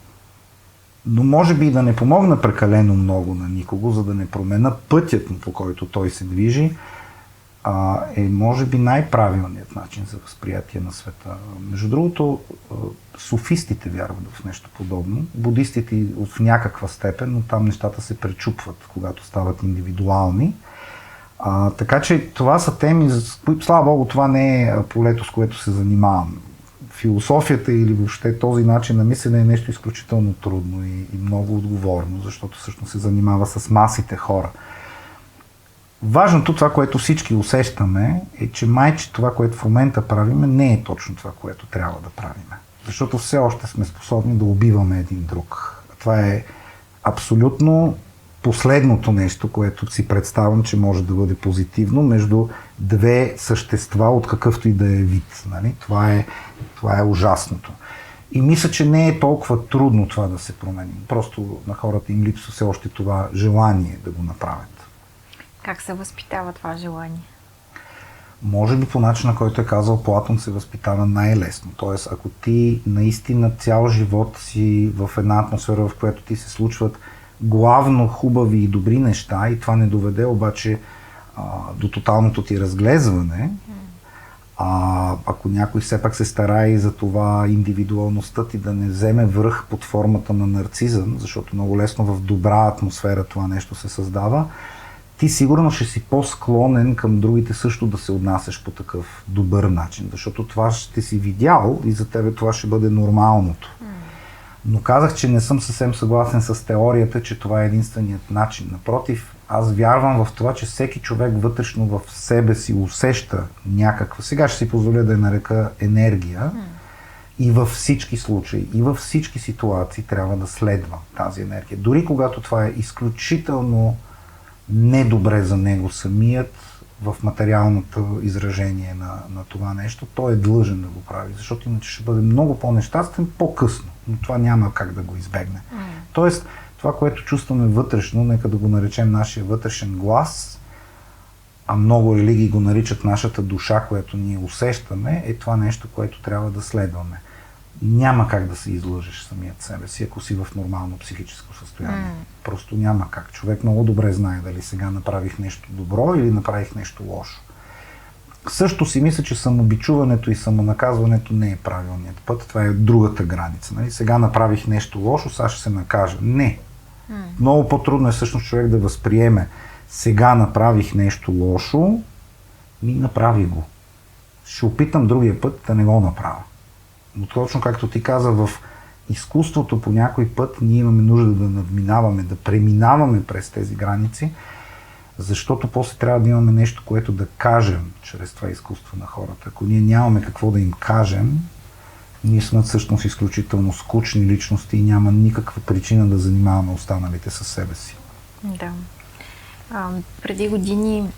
но може би и да не помогна прекалено много на никого, за да не променя пътят му, по който той се движи, е може би най-правилният начин за възприятие на света. Между другото, софистите вярват в нещо подобно, будистите в някаква степен, но там нещата се пречупват, когато стават индивидуални. Така че това са теми, за които, слава Богу, това не е полето, с което се занимавам. Философията или въобще този начин на мислене е нещо изключително трудно и много отговорно, защото всъщност се занимава с масите хора. Важното, това, което всички усещаме, е, че майче това, което в момента правиме, не е точно това, което трябва да правиме. Защото все още сме способни да убиваме един друг. Това е абсолютно последното нещо, което си представям, че може да бъде позитивно между две същества от какъвто и да е вид. Нали? Това е ужасното. И мисля, че не е толкова трудно това да се промени. Просто на хората им липсва все още това желание да го направят. Как се възпитава това желание? Може би по начина, който е казал Платон, се възпитава най-лесно. Тоест, ако ти наистина цял живот си в една атмосфера, в която ти се случват главно хубави и добри неща и това не доведе обаче до тоталното ти разглезване, ако някой все пак се старае и за това индивидуалността ти да не вземе връх под формата на нарцизъм, защото много лесно в добра атмосфера това нещо се създава, ти сигурно ще си по-склонен към другите също да се отнасяш по такъв добър начин, защото това ще си видял и за тебе това ще бъде нормалното. Но казах, че не съм съвсем съгласен с теорията, че това е единственият начин. Напротив, аз вярвам в това, че всеки човек вътрешно в себе си усеща някаква, сега ще си позволя да я нарека енергия, и във всички случаи, и във всички ситуации трябва да следва тази енергия. Дори когато това е изключително недобре за него самият, в материалното изражение на това нещо, той е длъжен да го прави, защото иначе ще бъде много по-нещастен по-късно, но това няма как да го избегне. Тоест, това, което чувстваме вътрешно, нека да го наречем нашия вътрешен глас, а много религии го наричат нашата душа, която ние усещаме, е това нещо, което трябва да следваме. Няма как да се излъжеш самият себе си, ако си в нормално психическо състояние. Просто няма как. Човек много добре знае дали сега направих нещо добро или направих нещо лошо. Също си мисля, че самобичуването и самонаказването не е правилният път. Това е другата граница. Нали? Сега направих нещо лошо, сега ще се накажа. Не. Много по-трудно е всъщност човек да възприеме. Сега направих нещо лошо, направи го. Ще опитам другия път да не го направя. Но точно както ти каза, в изкуството по някой път ние имаме нужда да надминаваме, да преминаваме през тези граници, защото после трябва да имаме нещо, което да кажем чрез това изкуство на хората. Ако ние нямаме какво да им кажем, ние сме всъщност изключително скучни личности и няма никаква причина да занимаваме останалите със себе си. Да. Преди години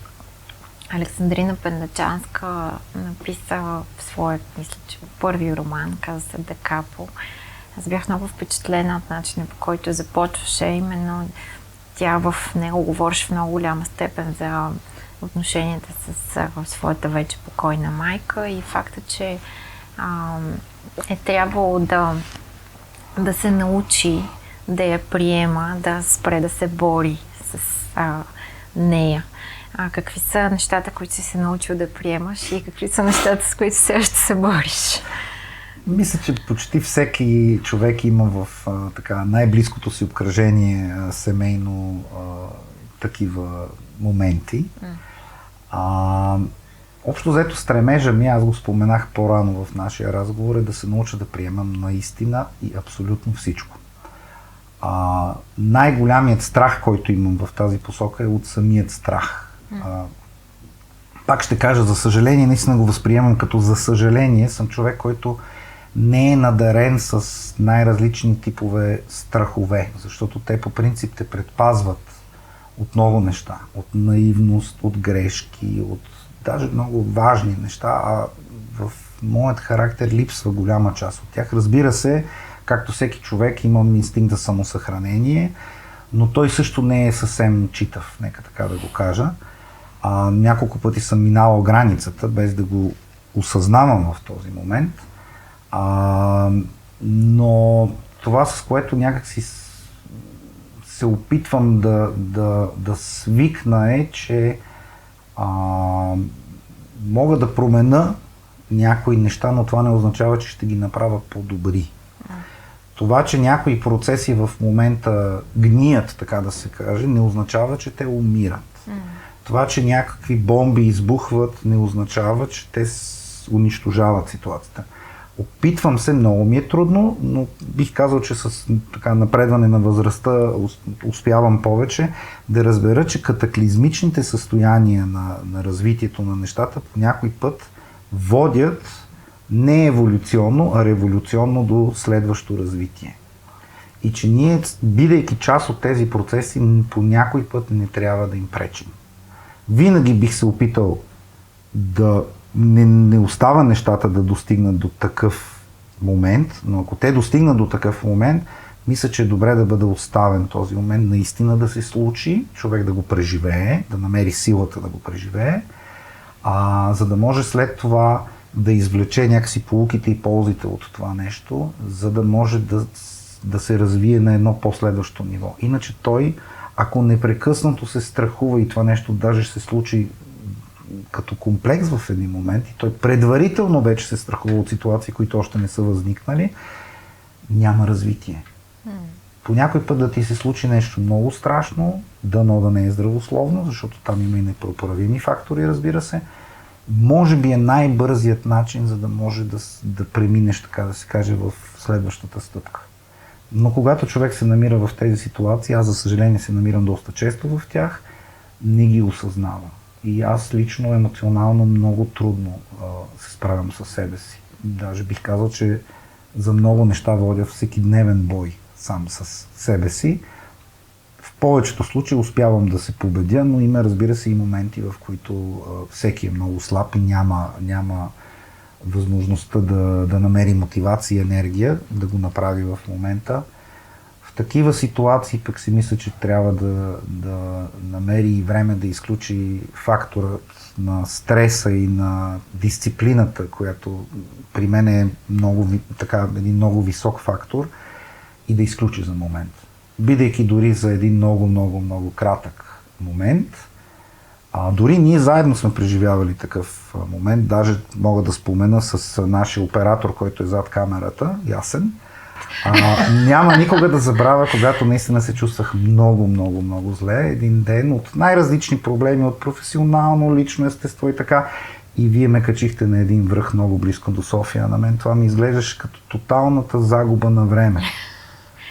Александрина Пендачанска написа в своя, мисля, че първи роман, каза се Декапо. Аз бях много впечатлена от начина, по който започваше. Именно тя в него говореше в много голяма степен за отношенията с своята вече покойна майка и факта, че е трябвало да се научи да я приема, да спре да се бори с нея. Какви са нещата, които си се научил да приемаш и какви са нещата, с които все още се бориш? Мисля, че почти всеки човек има в така най-близкото си обкръжение семейно такива моменти. Общо взето стремежа ми, аз го споменах по-рано в нашия разговор, е да се науча да приемам наистина и абсолютно всичко. Най-голямият страх, който имам в тази посока, е от самият страх. Пак ще кажа, за съжаление, наистина го възприемам като за съжаление. Съм човек, който не е надарен с най-различни типове страхове, защото те по принцип те предпазват от много неща, от наивност, от грешки, от даже много важни неща, а в моят характер липсва голяма част от тях. Разбира се, както всеки човек, имам инстинкт за самосъхранение, но той също не е съвсем читав, нека така да го кажа. Няколко пъти съм минавал границата, без да го осъзнавам в този момент. Но това, с което някак си се опитвам да свикна, е, че мога да променя някои неща, но това не означава, че ще ги направя по-добри. Това, че някои процеси в момента гният, така да се каже, не означава, че те умират. Това, че някакви бомби избухват, не означава, че те унищожават ситуацията. Опитвам се, много ми е трудно, но бих казал, че с така напредване на възрастта успявам повече да разбера, че катаклизмичните състояния на развитието на нещата по някой път водят не еволюционно, а революционно до следващо развитие. И че ние, бидейки част от тези процеси, по някой път не трябва да им пречим. Винаги бих се опитал да не остава нещата да достигнат до такъв момент, но ако те достигнат до такъв момент, мисля, че е добре да бъде оставен този момент наистина да се случи, човек да го преживее, да намери силата да го преживее, за да може след това да извлече някакси поуките и ползите от това нещо, за да може да се развие на едно последващо ниво. Иначе той, ако непрекъснато се страхува и това нещо даже се случи като комплекс в един момент и той предварително вече се страхува от ситуации, които още не са възникнали, няма развитие. По някой път да ти се случи нещо много страшно, дано да не е здравословно, защото там има и непоправими фактори, разбира се, може би е най-бързият начин, за да може да преминеш, така да се каже, в следващата стъпка. Но когато човек се намира в тези ситуации, аз за съжаление се намирам доста често в тях, не ги осъзнава. И аз лично емоционално много трудно се справям със себе си. Даже бих казал, че за много неща водя всекидневен бой сам с себе си. В повечето случаи успявам да се победя, но има, разбира се, и моменти, в които всеки е много слаб и няма възможността да намери мотивация и енергия да го направи в момента. В такива ситуации пък си мисля, че трябва да намери и време да изключи факторът на стреса и на дисциплината, която при мен е един много висок фактор, и да изключи за момент. Бидейки дори за един много кратък момент. Дори ние заедно сме преживявали такъв момент. Даже мога да спомена с нашия оператор, който е зад камерата, Ясен. Няма никога да забравя, когато наистина се чувствах много зле. Един ден от най-различни проблеми, от професионално, лично естество и така. И вие ме качихте на един връх много близко до София. На мен това ми изглеждаше като тоталната загуба на време.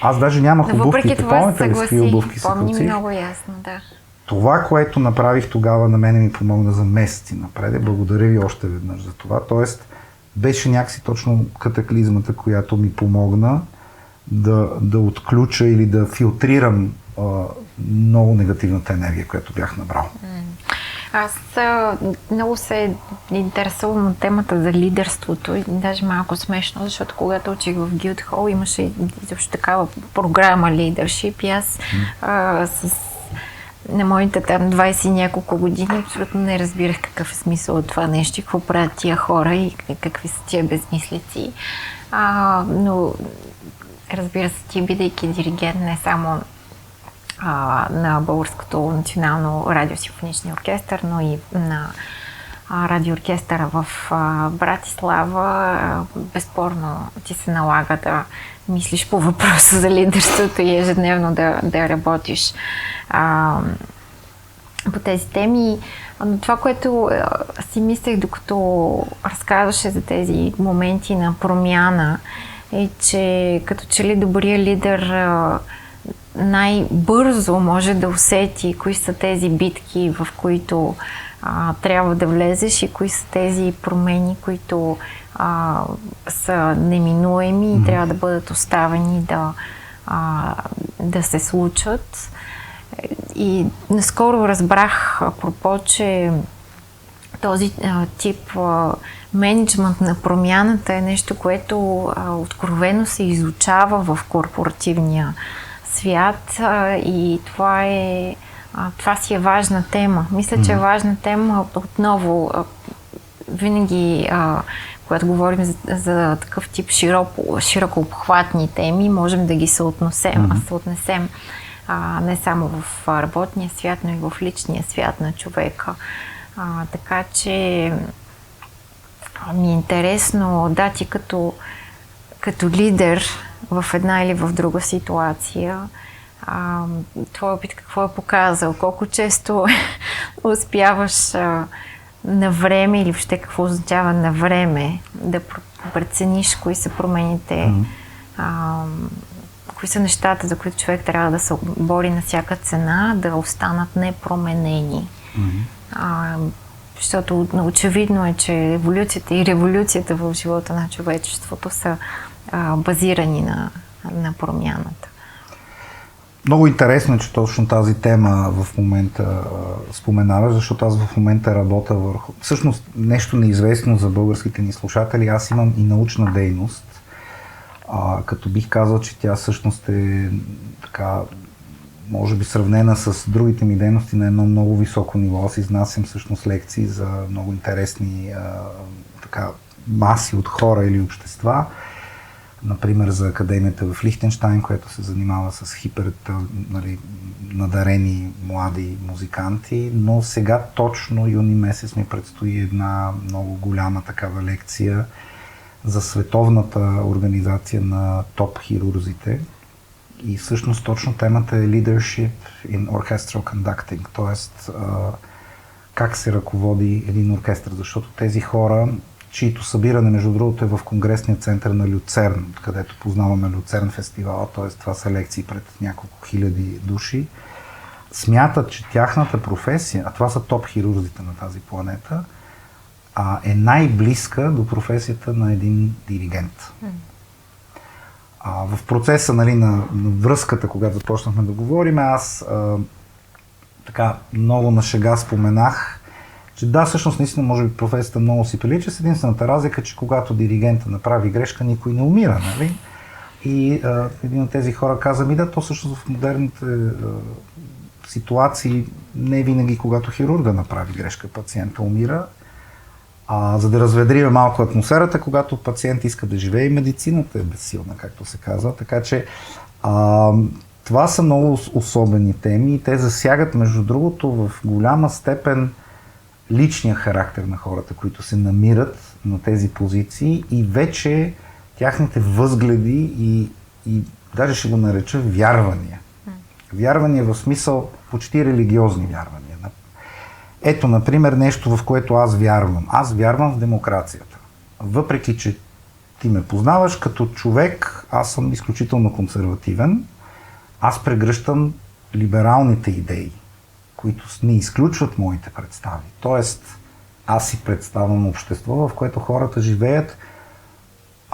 Аз даже нямах обувки. Помните ли с какви обувки се качих? Помни много ясно, да. Това, което направих тогава, на мене ми помогна за месеци напред. Благодаря ви още веднъж за това. Тоест, беше някакси точно катаклизмата, която ми помогна да отключа или да филтрирам много негативната енергия, която бях набрал. Аз много се интересувам от темата за лидерството и даже малко смешно, защото когато учих в Guildhall имаше също такава програма Leadership и аз на моите там 20 и няколко години абсолютно не разбирах какъв е смисъл от това нещо и какво правят тия хора и какви са тия безмислици. Но разбира се, ти бидейки диригент не само на Българското национално радиосимфоничния оркестър, но и на радиооркестъра в Братислава, безспорно ти се налага да мислиш по въпроса за лидерството и ежедневно да работиш по тези теми. Но това, което си мислех, докато разказваше за тези моменти на промяна, е, че като че ли добрият лидер най-бързо може да усети кои са тези битки, в които трябва да влезеш и кои са тези промени, които са неминуеми и трябва да бъдат оставени да се случат. И наскоро разбрах, апропо, че този тип мениджмънт на промяната е нещо, което откровено се изучава в корпоративния свят и това си е важна тема. Мисля, че е важна тема отново. Винаги, когато говорим за такъв тип широко обхватни теми, можем да ги съотнесем не само в работния свят, но и в личния свят на човека. Така че ми е интересно, да, ти като лидер в една или в друга ситуация, твой опит какво е показал? Колко често успяваш на време или въобще какво означава на време да прецениш кои са промените, кои са нещата, за които човек трябва да се бори на всяка цена, да останат непроменени. Защото очевидно е, че еволюцията и революцията в живота на човечеството са базирани на промяната. Много интересно е, че точно тази тема в момента споменаваш, защото аз в момента работя върху... Всъщност нещо неизвестно за българските ни слушатели. Аз имам и научна дейност, като бих казал, че тя всъщност е така, може би сравнена с другите ми дейности на едно много високо ниво. Аз изнасям всъщност лекции за много интересни маси от хора или общества. Например, за Академията в Лихтенщайн, която се занимава с надарени млади музиканти, но сега точно юни месец ми предстои една много голяма такава лекция за световната организация на топ хирурзите. И всъщност точно темата е Leadership in Orchestral Conducting, т.е. как се ръководи един оркестър, защото тези хора, чието събиране, между другото, е в Конгресния център на Люцерн, където познаваме Люцерн фестивала, т.е. това са лекции пред няколко хиляди души, смятат, че тяхната професия, а това са топ хирурзите на тази планета, е най-близка до професията на един диригент. В процеса на връзката, когато започнахме да говорим, аз така много на шега споменах, че да, всъщност наистина може би професията много си прилича, с единствената разлика, че когато диригента направи грешка, никой не умира, нали? И един от тези хора каза ми, да, то всъщност в модерните ситуации не винаги, когато хирурга направи грешка, пациента умира. За да разведриме малко атмосферата, когато пациент иска да живее, и медицината е безсилна, както се казва. Така че това са много особени теми и те засягат, между другото, в голяма степен личния характер на хората, които се намират на тези позиции и вече тяхните възгледи и даже ще го нареча вярвания. Вярвания в смисъл почти религиозни вярвания. Ето, например, нещо, в което аз вярвам. Аз вярвам в демокрацията. Въпреки, че ти ме познаваш като човек, аз съм изключително консервативен. Аз прегръщам либералните идеи, които не изключват моите представи. Тоест, аз си представям общество, в което хората живеят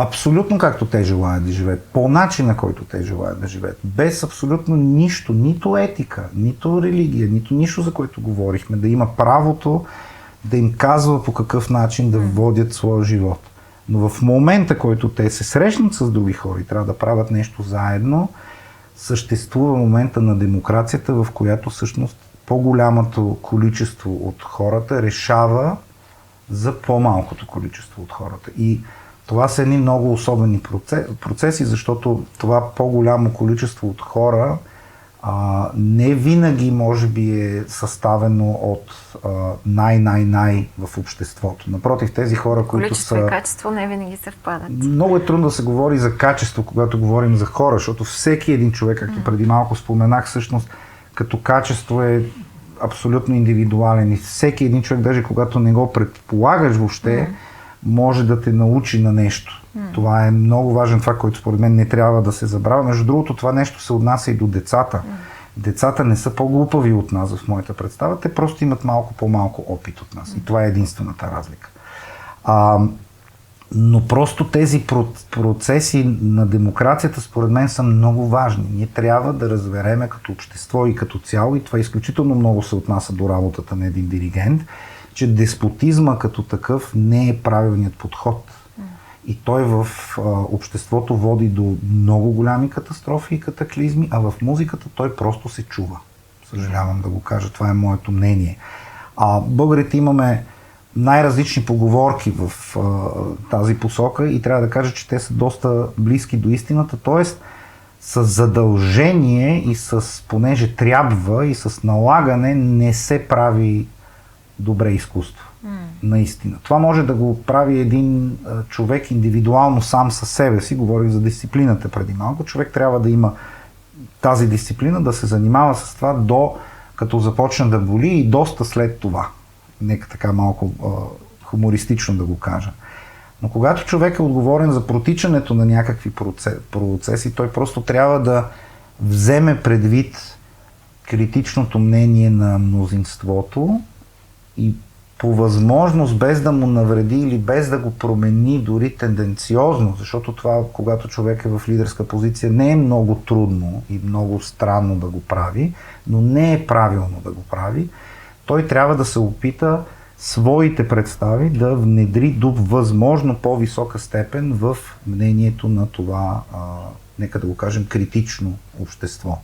абсолютно както те желаят да живеят, по начина, който те желаят да живеят, без абсолютно нищо, нито етика, нито религия, нито нищо, за което говорихме, да има правото да им казва по какъв начин да водят своя живот. Но в момента, който те се срещнат с други хора и трябва да правят нещо заедно, съществува момента на демокрацията, в която всъщност по-голямото количество от хората решава за по-малкото количество от хората. И това са едни много особени процеси, защото това по-голямо количество от хора не винаги може би е съставено от най в обществото. Напротив, тези хора, които са... Количество и качество не винаги съвпадат. Много е трудно да се говори за качество, когато говорим за хора, защото всеки един човек, както преди малко споменах, всъщност като качество е абсолютно индивидуален и всеки един човек, даже когато не го предполагаш въобще, може да те научи на нещо. Това е много важен факт, който според мен не трябва да се забравя. Между другото, това нещо се отнася и до децата. Децата не са по-глупави от нас в моята представа, те просто имат малко по-малко опит от нас. И това е единствената разлика. Но просто тези процеси на демокрацията според мен са много важни. Ние трябва да разбереме като общество и като цяло, и това изключително много се отнася до работата на един диригент, че деспотизма като такъв не е правилният подход. И той в обществото води до много голями катастрофи и катаклизми, а в музиката той просто се чува. Съжалявам да го кажа, това е моето мнение. Българите имаме най-различни поговорки в тази посока и трябва да кажа, че те са доста близки до истината, т.е. с задължение и понеже трябва и с налагане не се прави добре изкуство. Наистина. Това може да го прави един човек индивидуално сам със себе си. Говорих за дисциплината преди малко. Човек трябва да има тази дисциплина, да се занимава с това като започне да боли и доста след това. Нека така малко хумористично да го кажа. Но когато човек е отговорен за протичането на някакви процеси, той просто трябва да вземе предвид критичното мнение на мнозинството и по възможност, без да му навреди или без да го промени дори тенденциозно, защото това, когато човек е в лидерска позиция, не е много трудно и много странно да го прави, но не е правилно да го прави, той трябва да се опита своите представи да внедри до възможно по-висока степен в мнението на това, нека да го кажем, критично общество.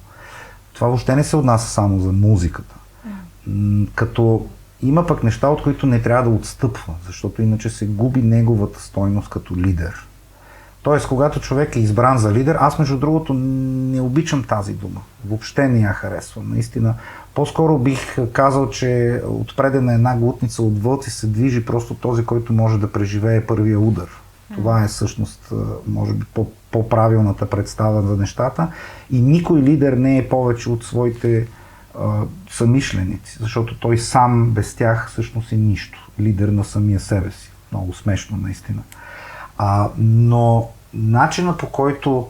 Това въобще не се отнася само за музиката. Като има пък неща, от които не трябва да отстъпва, защото иначе се губи неговата стойност като лидер. Тоест, когато човек е избран за лидер, аз между другото не обичам тази дума. Въобще не я харесвам. Наистина, по-скоро бих казал, че отпредена една глутница от вълци се движи просто този, който може да преживее първия удар. Това е всъщност, може би, по-правилната представа за нещата. И никой лидер не е повече от своите съмишленици, защото той сам без тях всъщност е нищо. Лидер на самия себе си. Много смешно, наистина. Но начинът, по който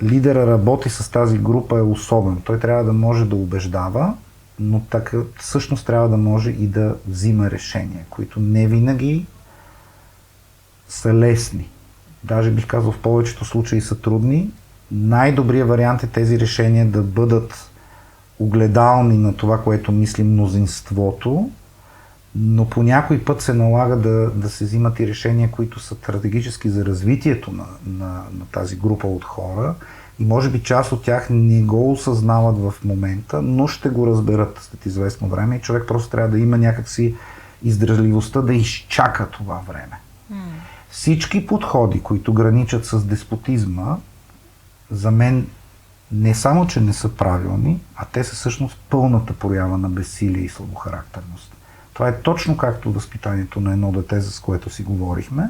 лидера работи с тази група, е особен. Той трябва да може да убеждава, но така всъщност трябва да може и да взима решения, които не винаги са лесни. Даже бих казал, в повечето случаи са трудни. Най-добрият вариант е тези решения да бъдат огледални на това, което мисли мнозинството, но по някой път се налага да се взимат и решения, които са стратегически за развитието на тази група от хора и може би част от тях не го осъзнават в момента, но ще го разберат след известно време и човек просто трябва да има някакси издръжливостта да изчака това време. Всички подходи, които граничат с деспотизма, за мен не само, че не са правилни, а те са всъщност пълната проява на безсилие и слабохарактерност. Това е точно както възпитанието на едно дете, за което си говорихме.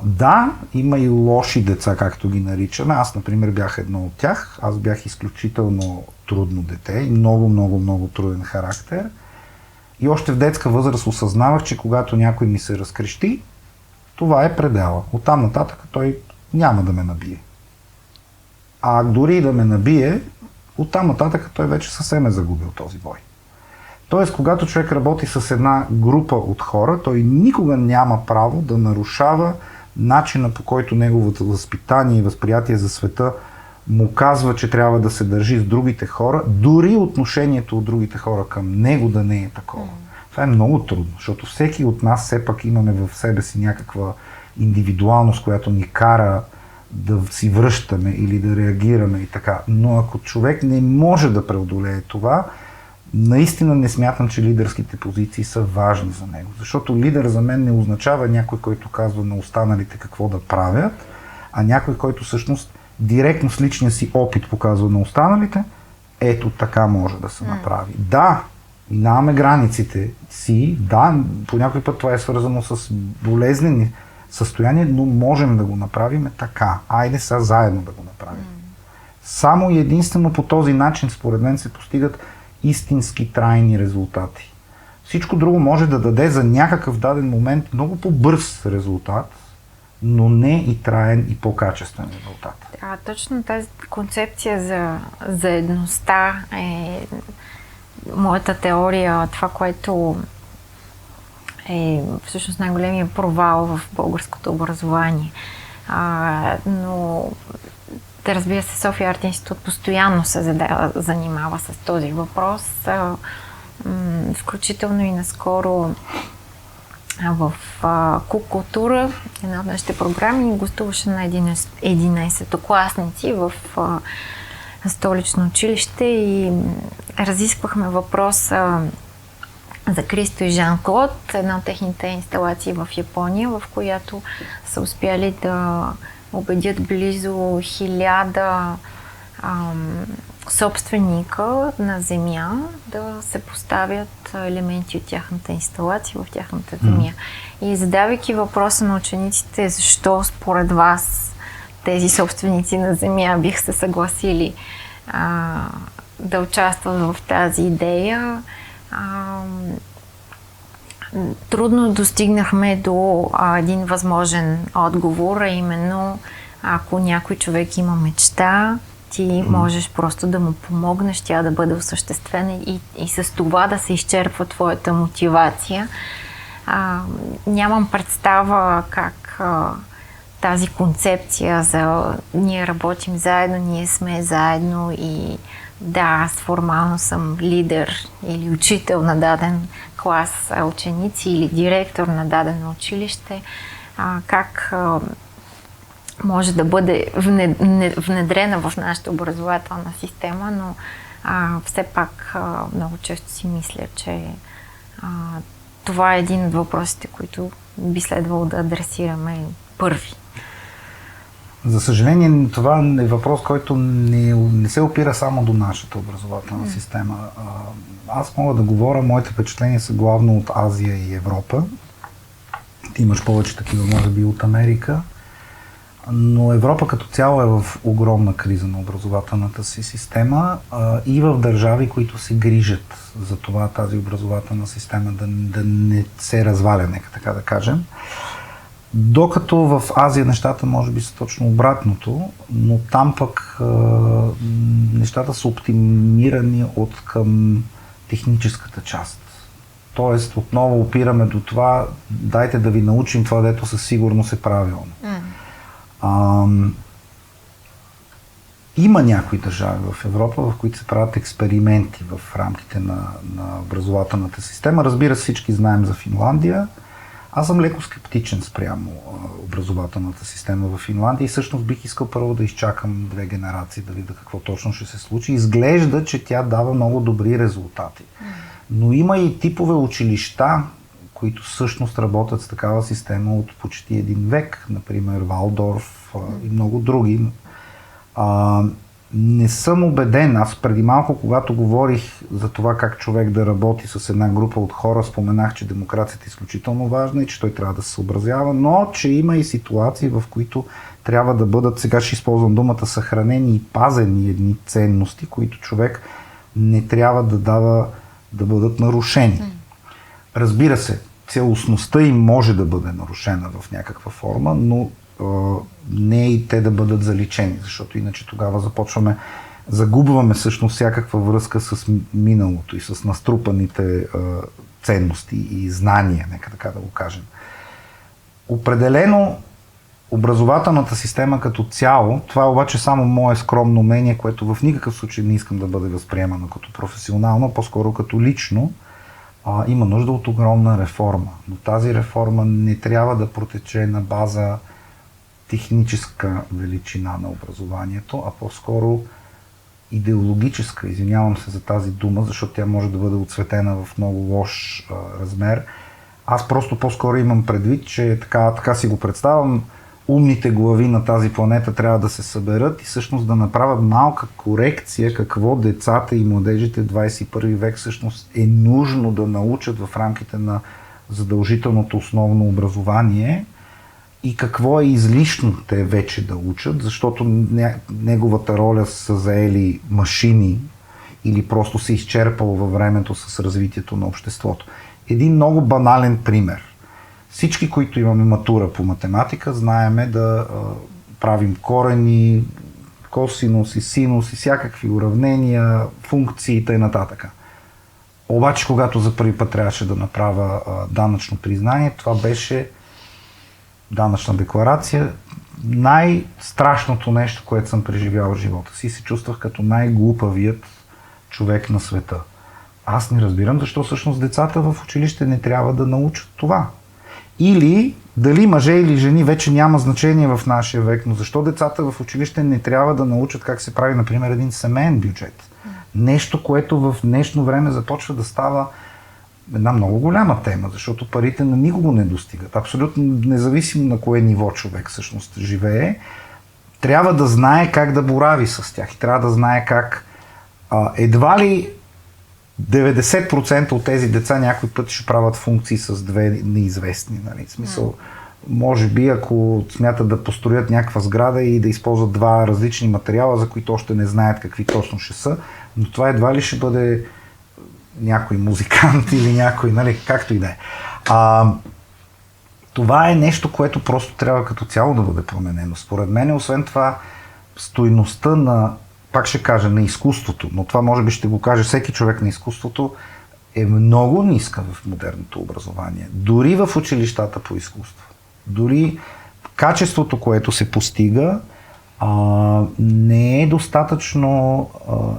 Да, има и лоши деца, както ги наричаме. Аз, например, бях едно от тях. Аз бях изключително трудно дете и много труден характер. И още в детска възраст осъзнавах, че когато някой ми се разкрещи, това е предела. Оттам нататък той няма да ме набие. А дори да ме набие, оттам нататък той вече съвсем е загубил този бой. Тоест, когато човек работи с една група от хора, той никога няма право да нарушава начина, по който неговото възпитание и възприятие за света му казва, че трябва да се държи с другите хора, дори отношението от другите хора към него да не е такова. Това е много трудно, защото всеки от нас все пак имаме в себе си някаква индивидуалност, която ни кара да си връщаме или да реагираме и така. Но ако човек не може да преодолее това, наистина не смятам, че лидерските позиции са важни за него. Защото лидер за мен не означава някой, който казва на останалите какво да правят, а някой, който всъщност директно с личния си опит показва на останалите, ето така може да се направи. Да, минаваме границите си, да, по някой път това е свързано с болезнени състояния, но можем да го направим така. Айде сега заедно да го направим. Само и единствено по този начин, според мен, се постигат истински трайни резултати. Всичко друго може да даде за някакъв даден момент много по-бърз резултат, но не и траен и по-качествен резултат. Точно тази концепция за заедността е моята теория, това, което е всъщност най-големия провал в българското образование. Но да, разбира се, София Арт Институт постоянно се занимава с този въпрос. Включително и наскоро в Кук Култура, една от нашите програми, гостуваше на 11-класници в столично училище и разисквахме въпроса за Кристо и Жан-Клод, една от техните инсталации в Япония, в която са успяли да убедят близо 1000 собственика на земя да се поставят елементи от тяхната инсталация в тяхната земя. И задавайки въпроса на учениците, защо според вас тези собственици на земя бих се съгласили да участват в тази идея, трудно достигнахме до един възможен отговор, а именно ако някой човек има мечта, ти можеш просто да му помогнеш тя да бъде осъществена и с това да се изчерпва твоята мотивация. Нямам представа как тази концепция за ние работим заедно, ние сме заедно и да, аз формално съм лидер или учител на даден клас ученици или директор на дадено училище, как може да бъде внедрена в нашата образователна система, но все пак много често си мисля, че това е един от въпросите, които би следвало да адресираме първи. За съжаление, това е въпрос, който не се опира само до нашата образователна система. Аз мога да говоря, моите впечатления са главно от Азия и Европа. Ти имаш повече такива, може би, от Америка. Но Европа като цяло е в огромна криза на образователната си система и в държави, които се грижат за това тази образователна система да не се разваля, нека така да кажем. Докато в Азия нещата може би са точно обратното, но там пък нещата са оптимирани от към техническата част. Тоест, отново опираме до това, дайте да ви научим това, дето със сигурност е правилно. Има някои държави в Европа, в които се правят експерименти в рамките на образователната система. Разбира се, всички знаем за Финландия. Аз съм леко скептичен спрямо образователната система в Финландия и всъщност бих искал първо да изчакам 2 генерации, да видя какво точно ще се случи. Изглежда, че тя дава много добри резултати. Но има и типове училища, които всъщност работят с такава система от почти 1 век, например Валдорф и много други. Не съм убеден. Аз преди малко, когато говорих за това как човек да работи с една група от хора, споменах, че демокрацията е изключително важна и че той трябва да се съобразява, но че има и ситуации, в които трябва да бъдат, сега ще използвам думата, съхранени и пазени едни ценности, които човек не трябва да дава да бъдат нарушени. Разбира се, целостността им може да бъде нарушена в някаква форма, но не и те да бъдат заличени, защото иначе тогава загубваме всъщност всякаква връзка с миналото и с наструпаните ценности и знания, нека така да го кажем. Определено образователната система като цяло, това е обаче само мое скромно мнение, което в никакъв случай не искам да бъде възприемано като професионално, а по-скоро като лично, има нужда от огромна реформа. Но тази реформа не трябва да протече на база техническа величина на образованието, а по-скоро идеологическа, извинявам се за тази дума, защото тя може да бъде оцветена в много лош размер. Аз просто по-скоро имам предвид, че така си го представям, умните глави на тази планета трябва да се съберат и всъщност да направят малка корекция какво децата и младежите в 21 век всъщност е нужно да научат в рамките на задължителното основно образование и какво е излишно те вече да учат, защото неговата роля са заели машини или просто се изчерпало във времето с развитието на обществото. Един много банален пример. Всички, които имаме матура по математика, знаеме да правим корени, косинус и синус и всякакви уравнения, функции и т.н. Обаче, когато за първи път трябваше да направя данъчно признание, това беше данъчна декларация, най-страшното нещо, което съм преживял в живота си. Се чувствах като най-глупавият човек на света. Аз не разбирам защо всъщност децата в училище не трябва да научат това. Или дали мъже или жени вече няма значение в нашия век, но защо децата в училище не трябва да научат как се прави, например, един семейен бюджет. Нещо, което в днешно време започва да става една много голяма тема, защото парите на никого не достигат. Абсолютно независимо на кое ниво човек всъщност живее, трябва да знае как да борави с тях и трябва да знае как едва ли 90% от тези деца някой път ще правят функции с две неизвестни. Нали? В смисъл, може би, ако смятат да построят някаква сграда и да използват два различни материала, за които още не знаят какви точно ще са, но това едва ли ще бъде някой музикант или някой, нали, както и да е. Това е нещо, което просто трябва като цяло да бъде променено. Според мен, освен това, стойността на, пак ще кажа, на изкуството, но това може би ще го каже всеки човек на изкуството, е много ниска в модерното образование. Дори в училищата по изкуство. Дори качеството, което се постига, не е достатъчно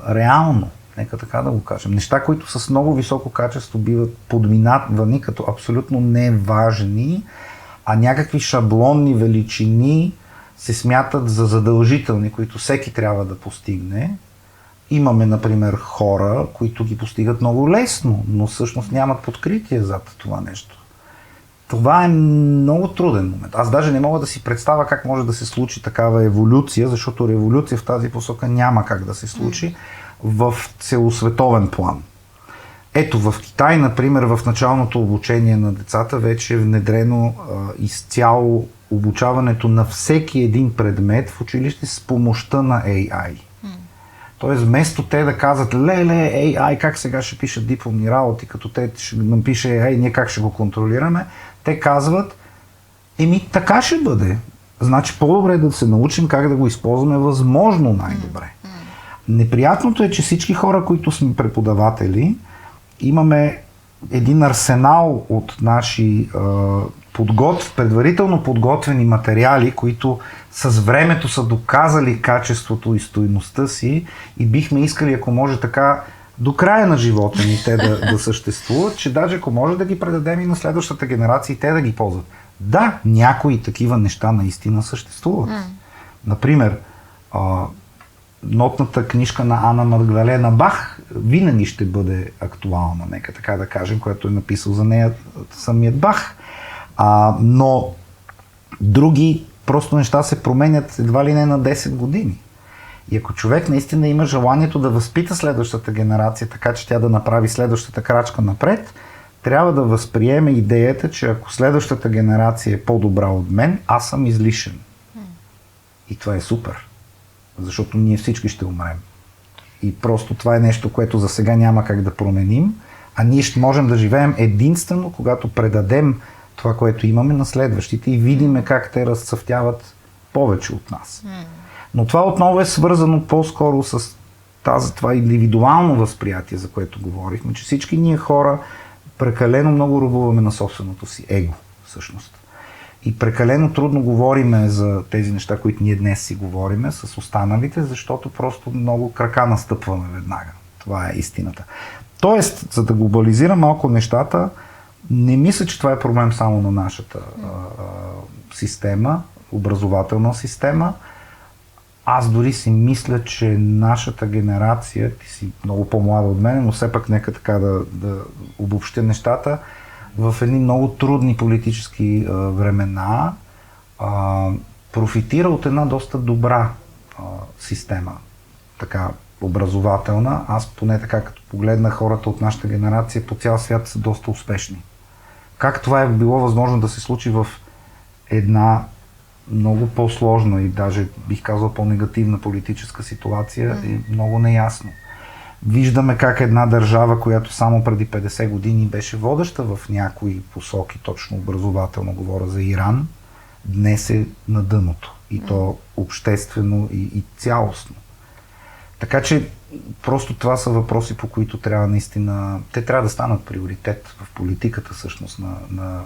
реално. Нека така да го кажем. Неща, които с много високо качество биват подминавани като абсолютно неважни, а някакви шаблонни величини се смятат за задължителни, които всеки трябва да постигне. Имаме, например, хора, които ги постигат много лесно, но всъщност нямат подкритие зад това нещо. Това е много труден момент. Аз даже не мога да си представя как може да се случи такава еволюция, защото революция в тази посока няма как да се случи в целосветовен план. Ето, в Китай, например, в началното обучение на децата вече е внедрено изцяло обучаването на всеки един предмет в училище с помощта на AI. Тоест, вместо те да казват, AI, как сега ще пишат дипломни работи, като те ще напише AI, ние как ще го контролираме, те казват, така ще бъде. Значи по-добре да се научим как да го използваме възможно най-добре. Неприятното е, че всички хора, които сме преподаватели, имаме един арсенал от наши предварително подготвени материали, които с времето са доказали качеството и стойността си и бихме искали, ако може така, до края на живота ни те да съществуват, че даже ако може да ги предадем и на следващата генерация и те да ги ползват. Да, някои такива неща наистина съществуват. Например, нотната книжка на Ана Магдалена Бах винаги ще бъде актуална, нека така да кажем, което е написал за нея самият Бах. Но други просто неща се променят едва ли не на 10 години. И ако човек наистина има желанието да възпита следващата генерация, така че тя да направи следващата крачка напред, трябва да възприеме идеята, че ако следващата генерация е по-добра от мен, аз съм излишен. И това е супер. Защото ние всички ще умрем. И просто това е нещо, което за сега няма как да променим, а ние ще можем да живеем единствено, когато предадем това, което имаме на следващите и видиме как те разцъфтяват повече от нас. Но това отново е свързано по-скоро с това индивидуално възприятие, за което говорихме, че всички ние хора прекалено много робуваме на собственото си его, всъщност. И прекалено трудно говориме за тези неща, които ние днес си говориме с останалите, защото просто много крака настъпваме веднага. Това е истината. Тоест, за да глобализирам малко нещата, не мисля, че това е проблем само на нашата система, образователна система. аз дори си мисля, че нашата генерация, ти си много по-млада от мен, но все пак нека така да обобщя нещата, в едни много трудни политически времена профитира от една доста добра система, така образователна. Аз поне така като погледна хората от нашата генерация по цял свят са доста успешни. Как това е било възможно да се случи в една много по-сложна и даже бих казал по-негативна политическа ситуация е много неясно. Виждаме как една държава, която само преди 50 години беше водеща в някои посоки, точно образователно говоря за Иран, днес е на дъното. И то обществено и цялостно. Така че просто това са въпроси, по които трябва наистина... Те трябва да станат приоритет в политиката всъщност на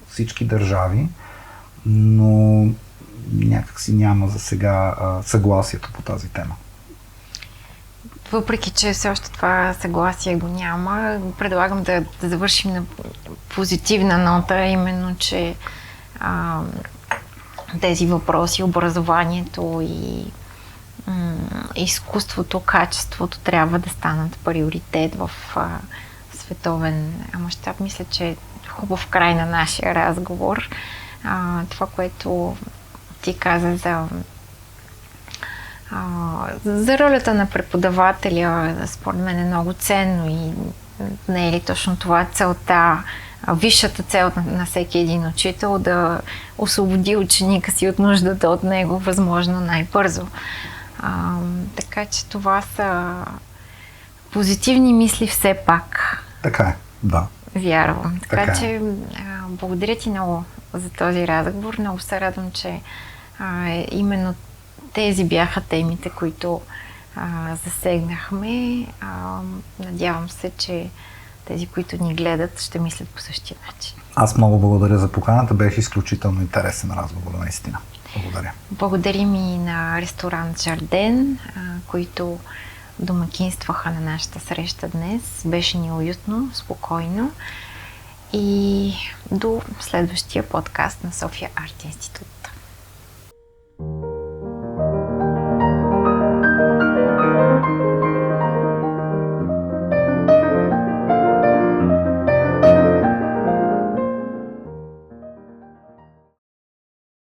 всички държави, но някак си няма за сега съгласието по тази тема. Въпреки че все още това съгласие го няма, предлагам да завършим на позитивна нота, именно, че тези въпроси, образованието и изкуството, качеството трябва да станат приоритет в световен мащаб. Мисля, че е хубав край на нашия разговор. Това, което ти каза за ролята на преподавателя, според мен е много ценно и не е ли точно това целта, висшата цел на всеки един учител да освободи ученика си от нуждата от него възможно най-бързо. Така че това са позитивни мисли все пак. Така е, да. Вярвам. Така че благодаря ти много за този разговор. Много се радвам, че именно тези бяха темите, които засегнахме. Надявам се, че тези, които ни гледат, ще мислят по същия начин. Аз много благодаря за поканата. Беше изключително интересен разговор, наистина. Благодаря. Благодарим и на ресторант Жарден, които домакинстваха на нашата среща днес. Беше ни уютно, спокойно и до следващия подкаст на София Арт Институт.